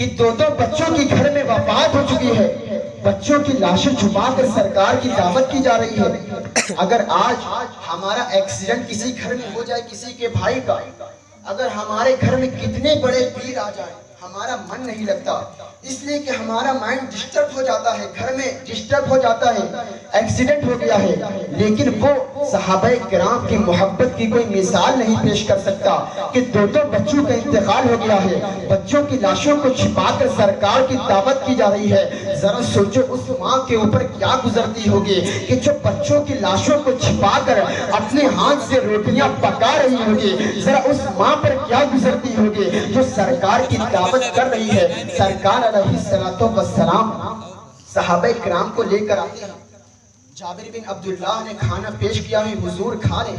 کہ دو بچوں کی گھر میں وفات ہو چکی ہے، بچوں کی لاشیں چھپا کر سرکار کی دعوت کی جا رہی ہے۔ اگر آج ہمارا ایکسیڈنٹ کسی گھر میں ہو جائے، کسی کے بھائی کا، اگر ہمارے گھر میں کتنے بڑے پیر آ جائیں، ہمارا من نہیں لگتا، اس لیے کہ ہمارا مائنڈ ڈسٹرب ہو جاتا ہے، گھر میں ڈسٹرب ہو جاتا ہے، ایکسیڈنٹ ہو گیا ہے۔ لیکن وہ صحابہ کرام کی محبت کی کوئی مثال نہیں پیش کر سکتا کہ دو بچوں کا انتقال ہو گیا ہے، بچوں کی لاشوں کو چھپا کر سرکار کی دعوت کی جا رہی ہے۔ ذرا سوچو اس ماں کے اوپر کیا گزرتی ہوگی کہ جو بچوں کی لاشوں کو چھپا کر اپنے ہاتھ سے روٹیاں پکا رہی ہوگی، ذرا اس ماں پر کیا گزرتی ہوگی جو سرکار کی دعوت کر رہی ہے۔ سرکار علیہ السلام صحابہ کرام کو لے کر آتے ہیں، جابر بن عبداللہ نے کھانا پیش کیا ہے، حضور کھا لیں۔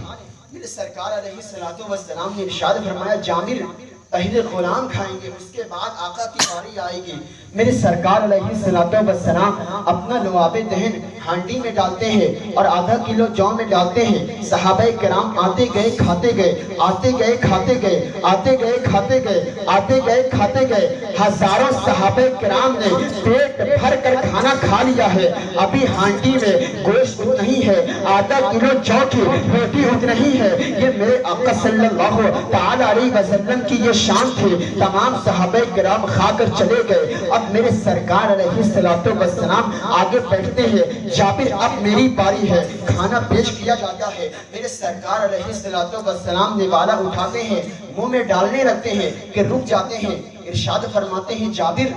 میرے سرکار علیہ السلام نے ارشاد فرمایا جابر پہلے غلام کھائیں گے، اس کے بعد آقا کی باری آئے گی۔ میرے سرکار علیہ السلام اپنا لعاب دہن ہانڈی میں ڈالتے ہیں اور آدھا کلو جو میں ڈالتے ہیں۔ صحابہ کرام آتے گئے کھاتے گئے، آتے گئے کھاتے گئے، آتے گئے کھاتے گئے، آتے گئے کھاتے گئے۔ ہزاروں صحابہ کرام نے پیٹ بھر کر کھانا کھا لیا ہے، ابھی ہانڈی میں گوشت نہیں ہے، آدھا کلو جو کی روٹی نہیں ہے۔ یہ میرے آقا صلی اللہ تعالی علیہ وسلم کی یہ شان تھی۔ تمام صحابہ کرام کھا کر چلے گئے۔ اب میرے سرکار علیہ السلام آگے بیٹھتے ہیں، جابر اب میری باری ہے، کھانا پیش کیا جاتا ہے۔ میرے سرکار علیہ السلام نوالا اٹھاتے ہیں، منہ میں ڈالنے لگتے ہیں کہ رک جاتے ہیں، ارشاد فرماتے ہیں جابر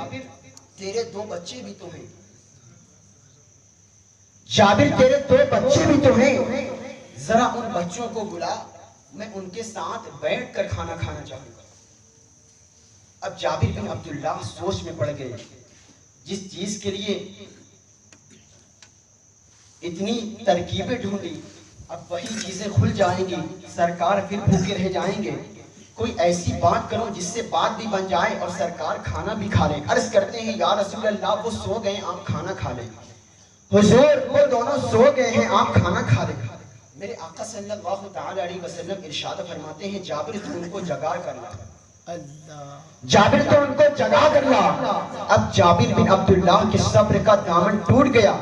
تیرے دو بچے بھی تو ہیں، جابر تیرے دو بچے بھی تو ہیں، ذرا ان بچوں کو بلا، میں ان کے ساتھ بیٹھ کر کھانا کھانا چاہوں گا۔ اب جابر بن عبداللہ سوچ میں پڑ گئے، جس چیز کے لیے اتنی ترکیبیں ڈھونڈی اب وہی چیزیں کھل جائیں گی، سرکار پھر بھوکے رہ جائیں گے۔ کوئی ایسی بات کرو جس سے بات بھی بن جائے اور سرکار کھانا بھی کھا لیں۔ عرض کرتے ہیں یا رسول اللہ وہ سو گئے، آپ کھانا کھا لیں۔ حضور وہ دونوں سو گئے ہیں، آپ کھانا کھا لیں۔ میرے آقا صلی اللہ تعالی علیہ وسلم ارشاد فرماتے ہیں جابر تو ان کو جگا کر لا، جابر تو ان کو جگا کر لا۔ اب جابر بن عبداللہ کے صبر کا دامن ٹوٹ گیا،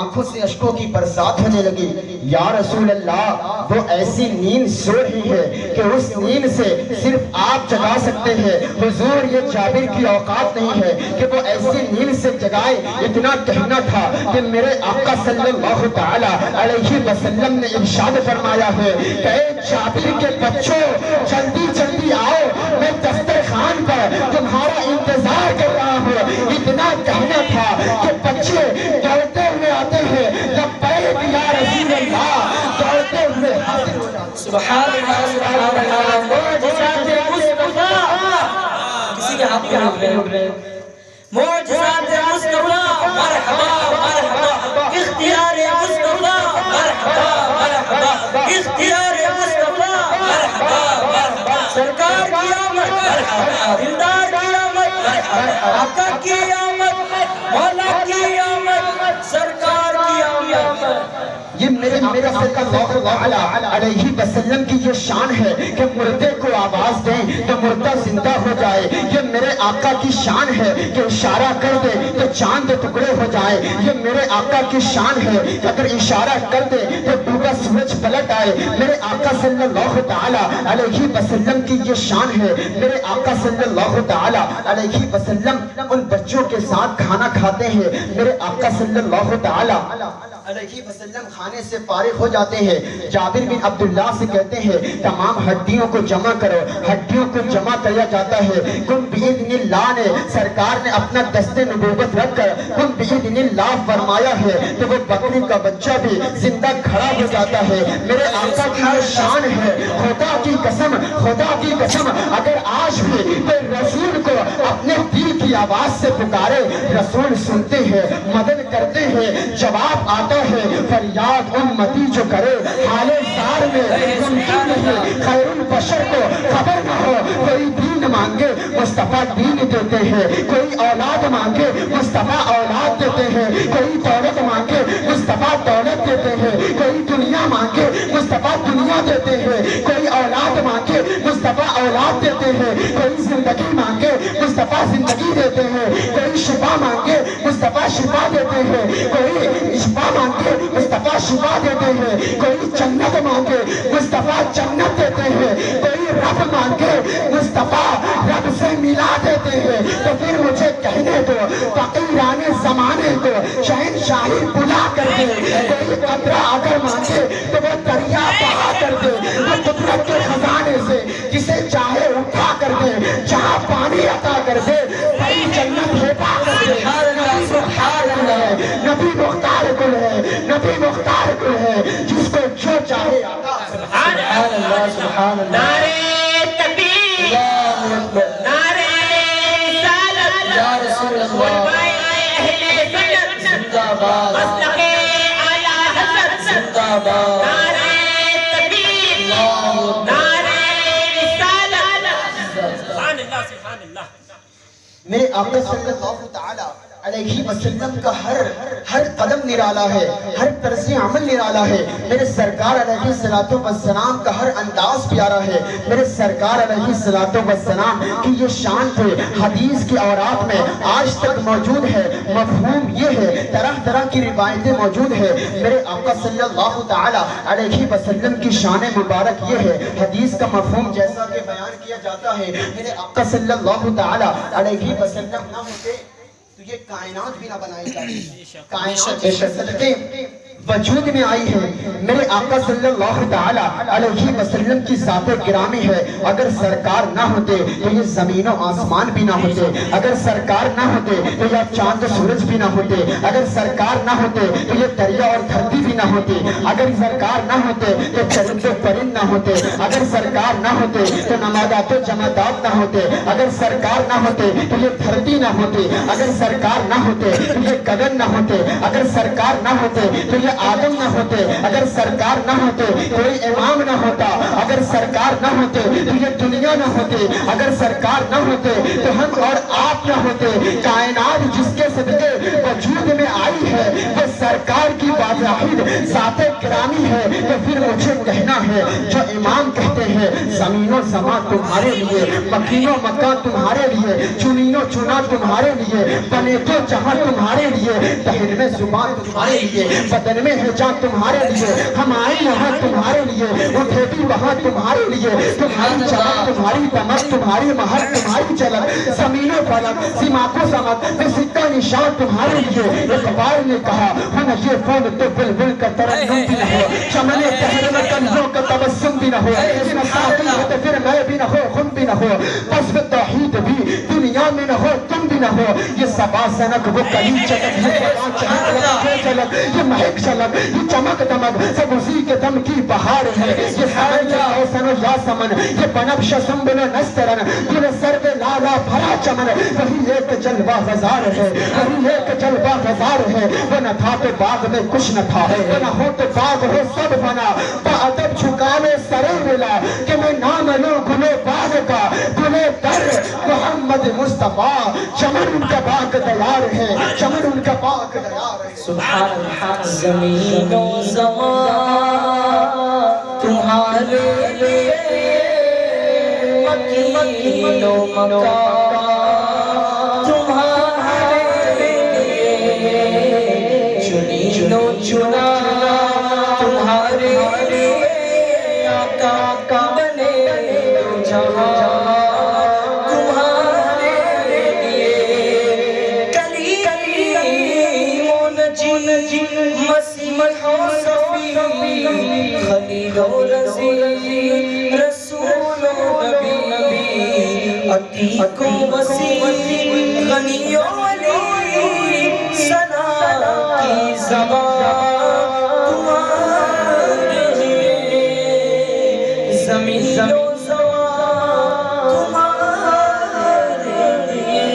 آنکھوں سے اشکوں کی برسات ہونے لگی۔ یا رسول اللہ وہ ایسی نیند سو رہی ہے کہ اس نیند سے صرف آپ جگا سکتے ہیں۔ حضور یہ جابر کی اوقات نہیں ہے کہ وہ ایسی نیند سے جگائے۔ اتنا کہنا تھا کہ میرے آقا صلی اللہ تعالی علیہ وسلم نے ارشاد فرمایا ہے کہ اے جابر کے بچوں جلدی جلدی آؤ، میں دسترخوان پر تمہارا انتظار کر رہا ہوں۔ اتنا کہنا تھا کہ بچے دوڑتے ہوئے آتے ہیں، لبیک یا رسول اللہ، دوڑتے ہوئے حاضر ہو جاتے ہیں۔ سبحان اللہ سبحان اللہ، معجزات مصطفیٰ، کسی کے ہاتھ میں اٹھ رہے معجزات مصطفیٰ، مرحبا مرحبا، اختیار مصطفیٰ، مرحبا مرحبا، اختیار مصطفیٰ، مرحبا مرحبا، سرکار کی آمد، دلدار کی آمد، آقا کی آمد، مولا کی آمد، سرکار کی آمد۔ یہ میرے آقا صلی اللہ علیہ وسلم کی یہ شان ہے کہ مردے کو آواز دیں تو مردہ زندہ ہو جائے۔ یہ میرے آقا کی شان ہے کہ اشارہ کر دے تو چاند ٹکڑے ہو جائے۔ یہ میرے آقا کی شان ہے کہ اگر اشارہ کر دے تو ڈوبا سورج پلٹ آئے۔ میرے آقا صلی اللہ تعالی علیہ وسلم کی یہ شان ہے۔ میرے آقا صلی اللہ تعالی علیہ وسلم ان بچوں کے ساتھ کھانا کھاتے ہیں۔ میرے آقا صلی اللہ تعالی علیہ وسلم کھانے سے فارغ ہو جاتے ہیں، جابر بن عبداللہ سے کہتے ہیں تمام ہڈیوں کو جمع کرو۔ ہڈیوں کو جمع کیا جاتا ہے۔ کن بإذن اللہ نے سرکار نے اپنا دست نبوت رکھ کر کن بإذن اللہ فرمایا ہے تو وہ بکری کا بچہ بھی زندہ کھڑا ہو جاتا ہے۔ میرے آقا کی یہ شان ہے، خدا کی قسم، خدا کی قسم اگر آج بھی کوئی رسول کو اپنے دل کی آواز سے پکارے، رسول سنتے ہیں، مدد کرتے ہیں، جواب آتا ہے۔ فریاد امتی جو کرے حال زار میں ممکن نہیں، خیر البشر کو خبر نہ ہو۔ کوئی دین مانگے مصطفیٰ دین دیتے ہیں، کوئی اولاد مانگے مصطفیٰ اولاد دیتے ہیں، کوئی دولت مانگے مصطفیٰ دولت دیتے ہیں، کوئی دنیا مانگے مصطفیٰ دنیا دیتے ہیں، کوئی اولاد مانگے مصطفیٰ اولاد دیتے ہیں، کوئی زندگی مانگے مصطفیٰ مصطفیٰ زندگی دیتے ہیں، کوئی شفا مانگے مصطفیٰ شفا دیتے ہیں، کوئی شفا مانگے مصطفیٰ شفا دیتے ہیں، کوئی جنت مانگے مصطفیٰ جنت دیتے ہیں، کوئی رب مانگے مصطفیٰ رب سے ملا دیتے ہیں۔ تو پھر مجھے کہنے دو فقیران زمانے کو شہنشاہی بلا کر دے، کوئی قطرہ اگر مانگے تو وہ دریا بہا کر دے، وہ قدرت کے خزانے سے جسے چاہے اٹھا کر دے، جہاں پانی عطا کر دے بڑی جنت ہٹا کر دے۔ سبحان اللہ، نبی مختار گل ہے، نبی مختار گل ہے، جس کو جو چاہے عطا کر دے۔ سبحان اللہ سبحان اللہ۔ نعرے تکبیر، اللہ اکبر، نعرے رسالت، یا رسول اللہ، علماء اہل سنت، زندہ باد، مسلک اعلی حضرت، زندہ باد، نعرے تکبیر، نعرے رسالت، سبحان اللہ سبحان اللہ۔ میرے آقا صلی اللہ تعالی علیہ وسلم کا ہر قدم نرالا ہے، ہر طرز عمل نرالا ہے۔ میرے سرکار علیہ الصلوۃ والسلام کا ہر انداز پیارا ہے۔ میرے سرکار علیہ الصلوۃ والسلام کی یہ شان تھے، حدیث کی اوراق میں آج تک موجود ہے۔ مفہوم یہ ہے، طرح طرح کی روایتیں موجود ہے۔ میرے آقا صلی اللہ تعالی علیہ وسلم کی شان مبارک یہ ہے، حدیث کا مفہوم جیسا کہ بیان کیا جاتا ہے، میرے آقا صلی اللہ تعالی علیہ وسلم نہ ہوتے تو یہ کائنات بھی نہ بنائی جاتی، کائنات صدقے وجود میں آئی ہے۔ میرے آقا صلی اللہ تعالی علیہ وسلم کی ذات گرامی ہے، اگر سرکار نہ ہوتے تو یہ زمین و آسمان بھی نہ ہوتے، اگر سرکار نہ ہوتے تو یہ چاند و سورج بھی نہ ہوتے، اگر سرکار نہ ہوتے تو یہ دریا اور دھرتی بھی نہ ہوتی، اگر سرکار نہ ہوتے تو چرند و پرند نہ ہوتے، اگر سرکار نہ ہوتے تو نمادات و جمادات نہ ہوتے، اگر سرکار نہ ہوتے تو یہ دھرتی نہ ہوتی، اگر سرکار نہ ہوتے تو یہ گگن نہ ہوتے، اگر سرکار نہ ہوتے تو یہ آدم نہ ہوتے، اگر سرکار نہ ہوتے کوئی امام نہ ہوتا، اگر سرکار نہ ہوتے تو یہ دنیا نہ ہوتے، اگر سرکار نہ ہوتے تو ہم اور آپ نہ ہوتے۔ کائنات جس کے صدقے وجود میں آئی ہے وہ سرکار کی واحد ذات گرامی ہے۔ تو پھر مجھے کہنا ہے جو امام کہتے ہیں زمین و زمان تمہارے لیے، مکین و مکان تمہارے لیے، چنین و چنا تمہارے لیے، بنے تو جہاں تمہارے لیے، دہن میں زبان تمہارے لیے، بدن میں ہے جان تمہارے لیے، ہم آئے یہاں تمہارے لیے، اٹھے بھی وہاں تمہارے لیے، تمہاری چمک تمہاری دمک تمہاری مہر تمہاری جلک، زمین و فلک سماق و سمک میں سکہ نشان تمہارے لیے۔ اقبال نے کہا ہن یہ فون تو بلبل کا ترنم بھی نہ ہو، چمن پہر میں کنزوں کا تبسم بھی نہ ہو، یہ مساقی ہو تو پھر میں بھی نہ ہو خم بھی نہ ہو، بس توحید بھی دنیا میں نہ ہو تم بھی نہ ہو، یہ سبا سنک وہ کلی چلک یہ فلان چلک یہ چلک یہ مہک چلک یہ چمک دمک سب اسی کے دم کی بہار ہے، یہ سمن یا حسن و یا سمن یہ بنفش سنبل و نسترن گل سرو لالا بھرا چمن، وہی ایک جلوہ غزار ہے، وہی ایک جلوہ غزار ہے، وہ نہ تھا تو باغ میں کچھ نہ تھا، وہ نہ ہو تو باغ ہو سب بنا، بادب جھکا لے سرے ملا کہ میں نام لوں گلے باغ کا، گلے در محمد مصطفیٰ، چمن ان کا باغ تیار ہے، چمن ان کا باغ تیار ہے۔ سبحان اللہ۔ زمین و زمان تمہارے لیے، مکین و مکان تمہارے لیے، چنین و چنا تمہارے لیے، آقا کا بنے دو جہاں تمہارے لیے، کلیم و نجی مسیح و صفی، خلیل و رضی رسول و نبی، عتیق و وسیع غنی و ولی، ثنا کی زبان تمہارے لیے، زمین و زمان تمہارے لیے۔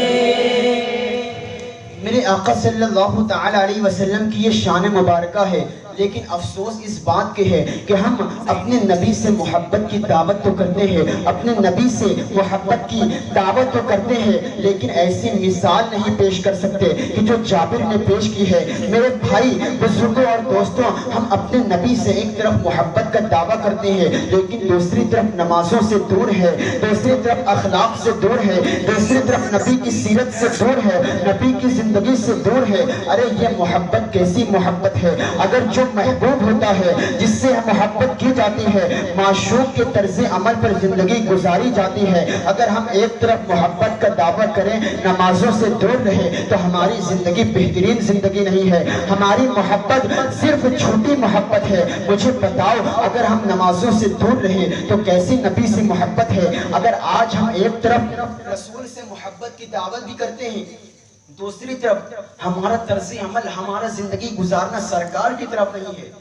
میرے آقا صلی اللہ تعالی علیہ وسلم کی یہ شان مبارکہ ہے، لیکن افسوس اس بات کے ہے کہ ہم اپنے نبی سے محبت کی دعوت تو کرتے ہیں، اپنے نبی سے محبت کی دعوت تو کرتے ہیں، لیکن ایسی مثال نہیں پیش کر سکتے کہ جو جابر نے پیش کی ہے۔ میرے بھائی بزرگوں اور دوستوں، ہم اپنے نبی سے ایک طرف محبت کا دعویٰ کرتے ہیں لیکن دوسری طرف نمازوں سے دور ہے، دوسری طرف اخلاق سے دور ہے، دوسری طرف نبی کی سیرت سے دور ہے، نبی کی زندگی سے دور ہے۔ ارے یہ محبت کیسی محبت ہے؟ اگر جو محبوب ہوتا ہے، جس سے محبت کی جاتی ہے، معشوق کے طرز عمل پر زندگی گزاری جاتی ہے، اگر ہم ایک طرف محبت کا دعویٰ کریں، نمازوں سے دور رہے، تو ہماری زندگی بہترین زندگی نہیں ہے، ہماری محبت صرف جھوٹی محبت ہے۔ مجھے بتاؤ، اگر ہم نمازوں سے دور رہے تو کیسی نبی سے محبت ہے؟ اگر آج ہم ایک طرف رسول سے محبت کی دعوت بھی کرتے ہیں، دوسری طرف ہمارا طرز عمل، ہمارا زندگی گزارنا سرکار کی طرف نہیں ہے،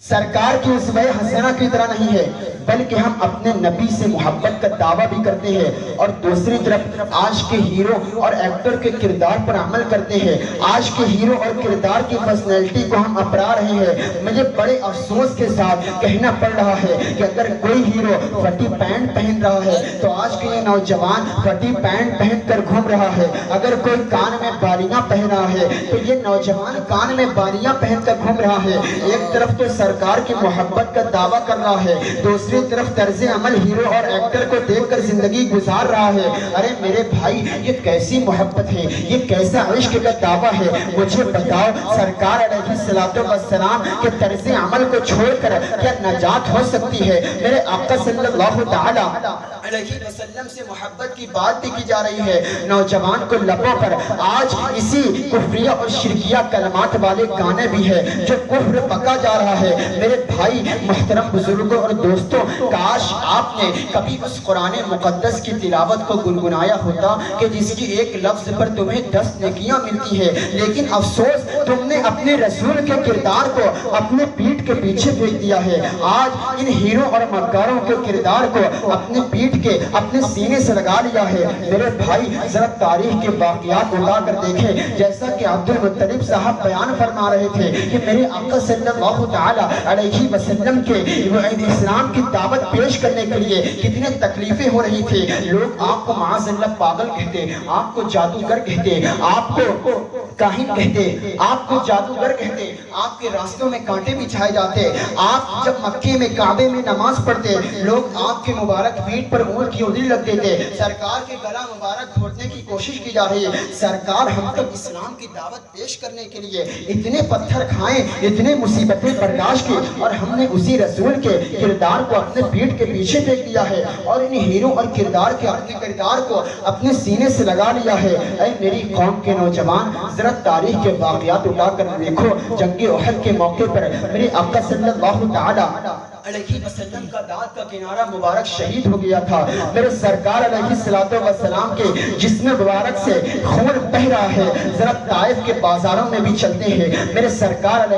سرکار کی اسوہ حسنہ کی طرح نہیں ہے، بلکہ ہم اپنے نبی سے محبت کا دعویٰ بھی کرتے ہیں اور دوسری طرف آج کے ہیرو اور ایکٹر کے کردار پر عمل کرتے ہیں، آج کے ہیرو اور کردار کی پرسنالٹی کو ہم اپنا رہے ہیں۔ مجھے بڑے افسوس کے ساتھ کہنا پڑ رہا ہے کہ اگر کوئی ہیرو پھٹی پینٹ پہن رہا ہے تو آج کے یہ نوجوان پھٹی پینٹ پہن کر گھوم رہا ہے، اگر کوئی کان میں بالیاں پہن رہا ہے تو یہ نوجوان کان میں بالیاں پہن کر گھوم رہا ہے۔ ایک طرف تو سرکار کی محبت کا دعویٰ کر رہا ہے، دوسری طرف طرز عمل ہیرو اور ایکٹر کو دیکھ کر زندگی گزار رہا ہے۔ ارے میرے بھائی، یہ کیسی محبت ہے؟ یہ کیسا عشق کا دعویٰ ہے؟ مجھے بتاؤ، سرکار علیہ السلام کے طرز عمل کو چھوڑ کر کیا نجات ہو سکتی ہے؟ میرے آقا صلی اللہ تعالیٰ علیہ وسلم سے محبت کی بات بھی کی جا رہی ہے، نوجوان کو لبوں پر آج اسی کفریہ اور شرکیہ کلمات والے گانے بھی ہے جو کفر پکا جا رہا ہے۔ میرے بھائی محترم بزرگوں اور دوستوں، کاش آپ نے کبھی اس قرآن مقدس کی تلاوت کو گنگنایا ہوتا کہ جس کی ایک لفظ پر تمہیں 10 نیکیاں ملتی ہیں، لیکن افسوس تم نے اپنے رسول کے کردار کو اپنے پیٹھ کے پیچھے پھینک دیا ہے۔ آج ان ہیرو اور مکاروں کے کردار کو اپنے پیٹھ کے اپنے سینے سے لگا لیا ہے۔ میرے بھائی ذرا تاریخ کے واقعات اٹھا کر دیکھیں، جیسا کہ عبد المطلب صاحب بیان فرما رہے تھے کہ میرے آقا صلی اللہ تعالیٰ علیہ وسلم کے اسلام کی دعوت پیش کرنے کے لیے کتنے تکلیفیں ہو رہی تھی۔ لوگ آپ کو معاذ اللہ پاگل کہتے، آپ کو جادوگر کہتے، آپ کو کاہن کہتے، آپ کو جادوگر کہتے، آپ کے راستوں میں کانٹے بچھائے جاتے۔ آپ جب مکے میں کعبے میں نماز پڑھتے، لوگ آپ کے مبارک پیٹھ پر اونٹ کی اونگلی رکھ دیتے، سرکار کے گلا مبارک گھونٹنے کی کوشش کی جا رہی ہے۔ سرکار ہم تک اسلام کی دعوت پیش کرنے کے لیے اتنے پتھر کھائیں، اتنے مصیبتیں برداشت کی، اور ہم نے اسی رسول کے کردار کو اپنے پیٹھ کے پیچھے پھینک دیا ہے اور ان ہیرو اور کردار کے اپنے کردار کو اپنے سینے سے لگا لیا ہے۔ اے میری قوم کے نوجوان، ذرا تاریخ کے واقعات اٹھا کر دیکھو۔ جنگ احد کے موقع پر میرے آقا صلی اللہ تعالیٰ علیہ وسلم کا دانت کا کنارہ مبارک شہید ہو گیا تھا۔ میرے سرکار علیہ السلام کے جسم مبارک سے خون بہ رہا ہے۔ ذرا طائف کے بازاروں میں بھی چلتے ہیں، میرے سرکار علیہ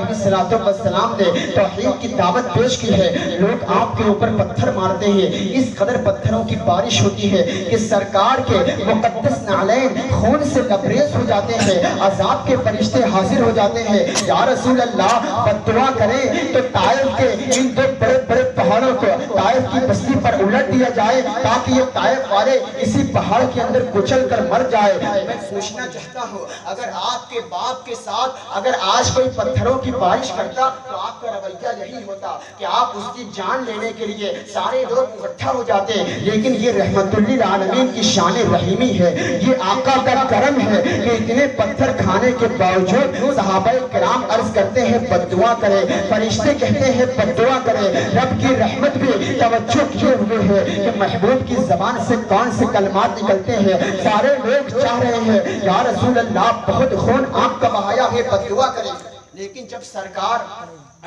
السلام نے توحید کی دعوت پیش کی ہے، لوگ آپ کے اوپر پتھر مارتے ہیں، اس قدر پتھروں کی بارش ہوتی ہے کہ سرکار کے مقدس نعلین خون سے لبریز ہو جاتے ہیں، عذاب کے فرشتے حاضر ہو جاتے ہیں۔ یا رسول اللہ، بددعا کریں تو طائف کے ان دو بڑے بڑے پہاڑوں کو طائف کی بستی پر الٹ دیا جائے تاکہ یہ طائف والے اسی پہاڑ کے اندر کچل کر مر جائے۔ میں پوچھنا چاہتا ہوں، اگر آپ کے باپ کے ساتھ اگر آج کوئی پتھروں کی بارش کرتا تو آپ کا رویہ یہی ہوتا کہ آپ اس کی جان لینے کے لیے سارے لوگ اکٹھا ہو جاتے، لیکن یہ رحمت للعالمین کی شان رحیمی ہے، یہ آقا کا کرم ہے کہ اتنے پتھر کھانے کے باوجود صحابہ کرام عرض کرتے ہیں بددعا کرے، فرشتے کہتے ہیں بددعا کرے۔ رب کی رحمت بھی توجہ کیے ہوئے ہے کہ محبوب کی زبان سے کون سے کلمات نکلتے ہیں، سارے لوگ چاہ رہے ہیں یا رسول اللہ بہت خون آپ کا بہایا ہے، بددعا کریں۔ لیکن جب سرکار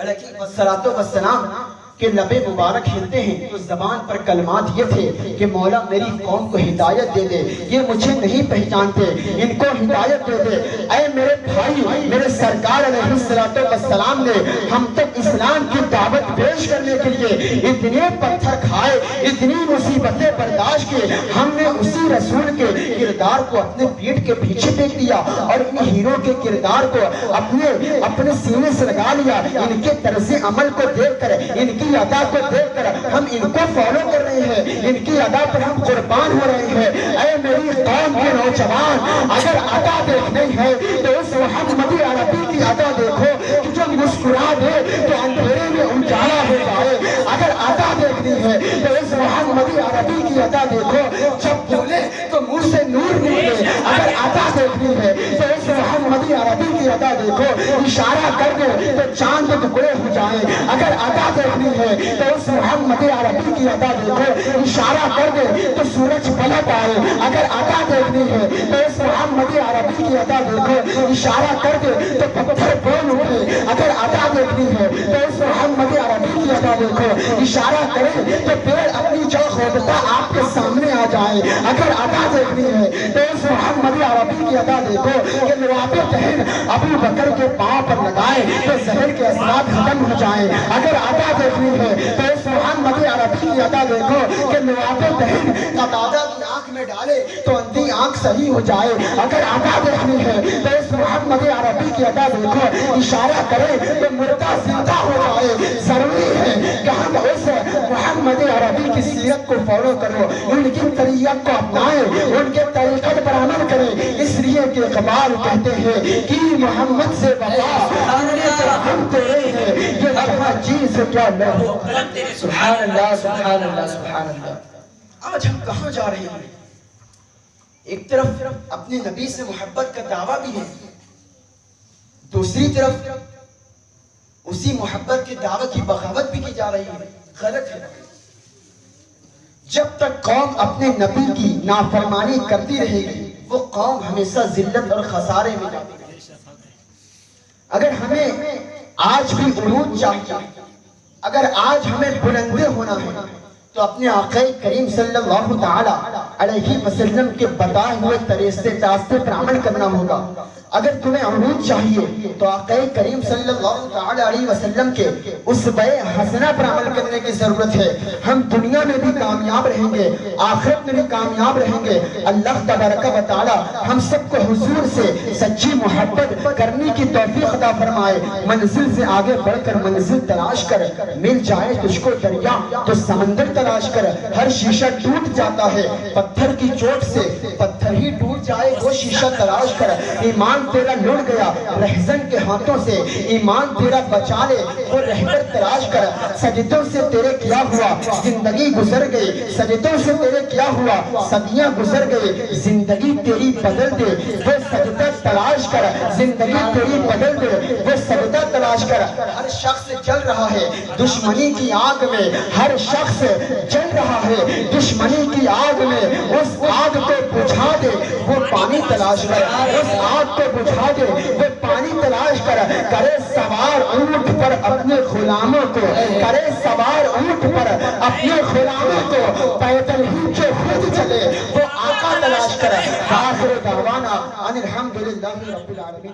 علیہ السلام کہ لبے مبارک ہلتے ہیں تو زبان پر کلمات یہ تھے کہ مولا میری قوم کو ہدایت دے دے، یہ مجھے نہیں پہچانتے، ان کو ہدایت دے دے۔ اے میرے بھائی، میرے سرکار علیہ السلام نے ہم تک اسلام کی دعوت پیش کرنے کے لیے اتنے پتھر کھائے، اتنی مصیبتیں برداشت کی، ہم نے اسی رسول کے کردار کو اپنے پیٹھ کے پیچھے پھینک دیا اور ان ہیرو کے کردار کو اپنے سینے سے لگا لیا۔ ان کے طرز عمل کو دیکھ کر، ان کی ادا کو دیکھ کر ہم ان کو فالو کر رہے ہیں، ان کی ادا پر ہم قربان ہو رہے ہیں۔ اے میری قوم کے نوجوان، اگر ادا دیکھنی ہے تو اس محمدی عربی کی ادا دیکھو کہ جو مسکرا دے تو اندھیرے میں اجالا ہو جائے۔ اگر ادا دیکھنی ہے تو اس محمدی عربی کی ادا دیکھو، جب بولے تو منہ سے نور نکلے۔ اگر ادا دیکھنی ہے تو اس محمدی عربی کی ادا دیکھو، اشارہ کر دے تو چاند ٹکڑے ہو جائیں۔ اگر ادا دیکھنی ہے تو اس محمد عربی کی ادا دیکھو، اشارہ کر دے تو سورج پلٹ آئے۔ اگر ادا دیکھنی ہے تو اس محمد عربی کی ادا دیکھو، اشارہ کر دے تو پتھر بول اٹھے۔ اگر ادا دیکھنی ہے تو اس محمد عربی کی ادا دیکھو، اشارہ کرے تو پیڑ اپنی جو خودتا آپ کے سامنے آ جائے۔ اگر ادا دیکھنی ہے تو اس محمد عربی کی ادا دیکھو کہ لواب دہن ابو بکر کے پاؤں پر لگائے تو زہر کے اثرات ختم ہو جائیں۔ اگر ادا دیکھنی ہے تو اس محمد عربی کی ادا دیکھو کہ لواب دہن قتادہ کی آنکھ میں ڈالے تو اندھی آنکھ صحیح ہو جائے۔ اگر ادا دیکھنی ہے تو اس محمد عربی کی ادا دیکھو، اشارہ کرے تو مردہ زندہ ہو جائے۔ ضروری ہے کہ ہم اس محمد عربی کی سیرت کو فالو کرو، ان کی طریقت کو اپنائیں، ان کے طریقت پر عمل کریں۔ اس لیے کہ اقبال کہتے ہیں کہ محمد سے وفا ہم تیرے ہیں، یہ جہاں چیز کیا لو۔ سبحان اللہ، سبحان اللہ، سبحان اللہ۔ آج ہم کہاں جا رہے ہیں؟ ایک طرف اپنے نبی سے محبت کا دعویٰ بھی ہے، دوسری طرف اسی محبت کے دعوے کی بغاوت بھی کی جا رہی ہے۔ غلط ہے۔ جب تک قوم اپنے نبی کی نافرمانی کرتی رہے گی، وہ قوم ہمیشہ ذلت اور خسارے میں جاتی رہے گی۔ اگر ہمیں آج بھی عروج چاہیے، اگر آج ہمیں بلندے ہونا ہے تو اپنے آقا کریم صلی اللہ تعالی علیہ وسلم کے بتائے ہوئے راستے پر عمل کرنا ہوگا۔ اگر تمہیں عروج چاہیے تو آقا کریم صلی اللہ تعالی علیہ وسلم کے اسوہ حسنہ پر عمل کرنے کی ضرورت ہے۔ ہم دنیا میں بھی کامیاب رہیں گے، آخرت میں بھی کامیاب رہیں گے۔ اللہ تبارک و تعالی ہم سب کو حضور سے سچی محبت کرنے کی توفیق عطا فرمائے۔ منزل سے آگے بڑھ کر منزل تلاش کر، مل جائے تجھ کو دریا تو سمندر تلاش کر۔ ہر شیشہ ٹوٹ جاتا ہے پتھر کی چوٹ سے، پتھر ہی ٹوٹ جائے وہ شیشہ تلاش کر۔ ایمان تیرا لٹ گیا رہزن کے ہاتھوں سے، ایمان تیرا بچا لے وہ رہبر تلاش کر۔ سجدوں سے تیرے کیا ہوا زندگی گزر گئی، سجدوں سے تیرے کیا ہوا صدیاں گزر گئی۔ زندگی تیری بدل دے وہ سجدہ تلاش کر، زندگی تیری بدل دے وہ سجدہ تلاش کر۔ ہر شخص جل رہا ہے دشمنی کی آگ میں، ہر شخص جل رہا ہے دشمنی کی آگ میں۔ اس آگ کو بجھا دے وہ پانی تلاش کر، اس آگ کو بجھا دے وہ پانی تلاش کر۔ کرے سوار اونٹ پر اپنے غلاموں کو، کرے سوار اونٹ پر اپنے غلاموں کو، پیدل ہی جو خود چلے وہ آقا تلاش کر۔ آخر دعوانا ان الحمدللہ رب العالمین۔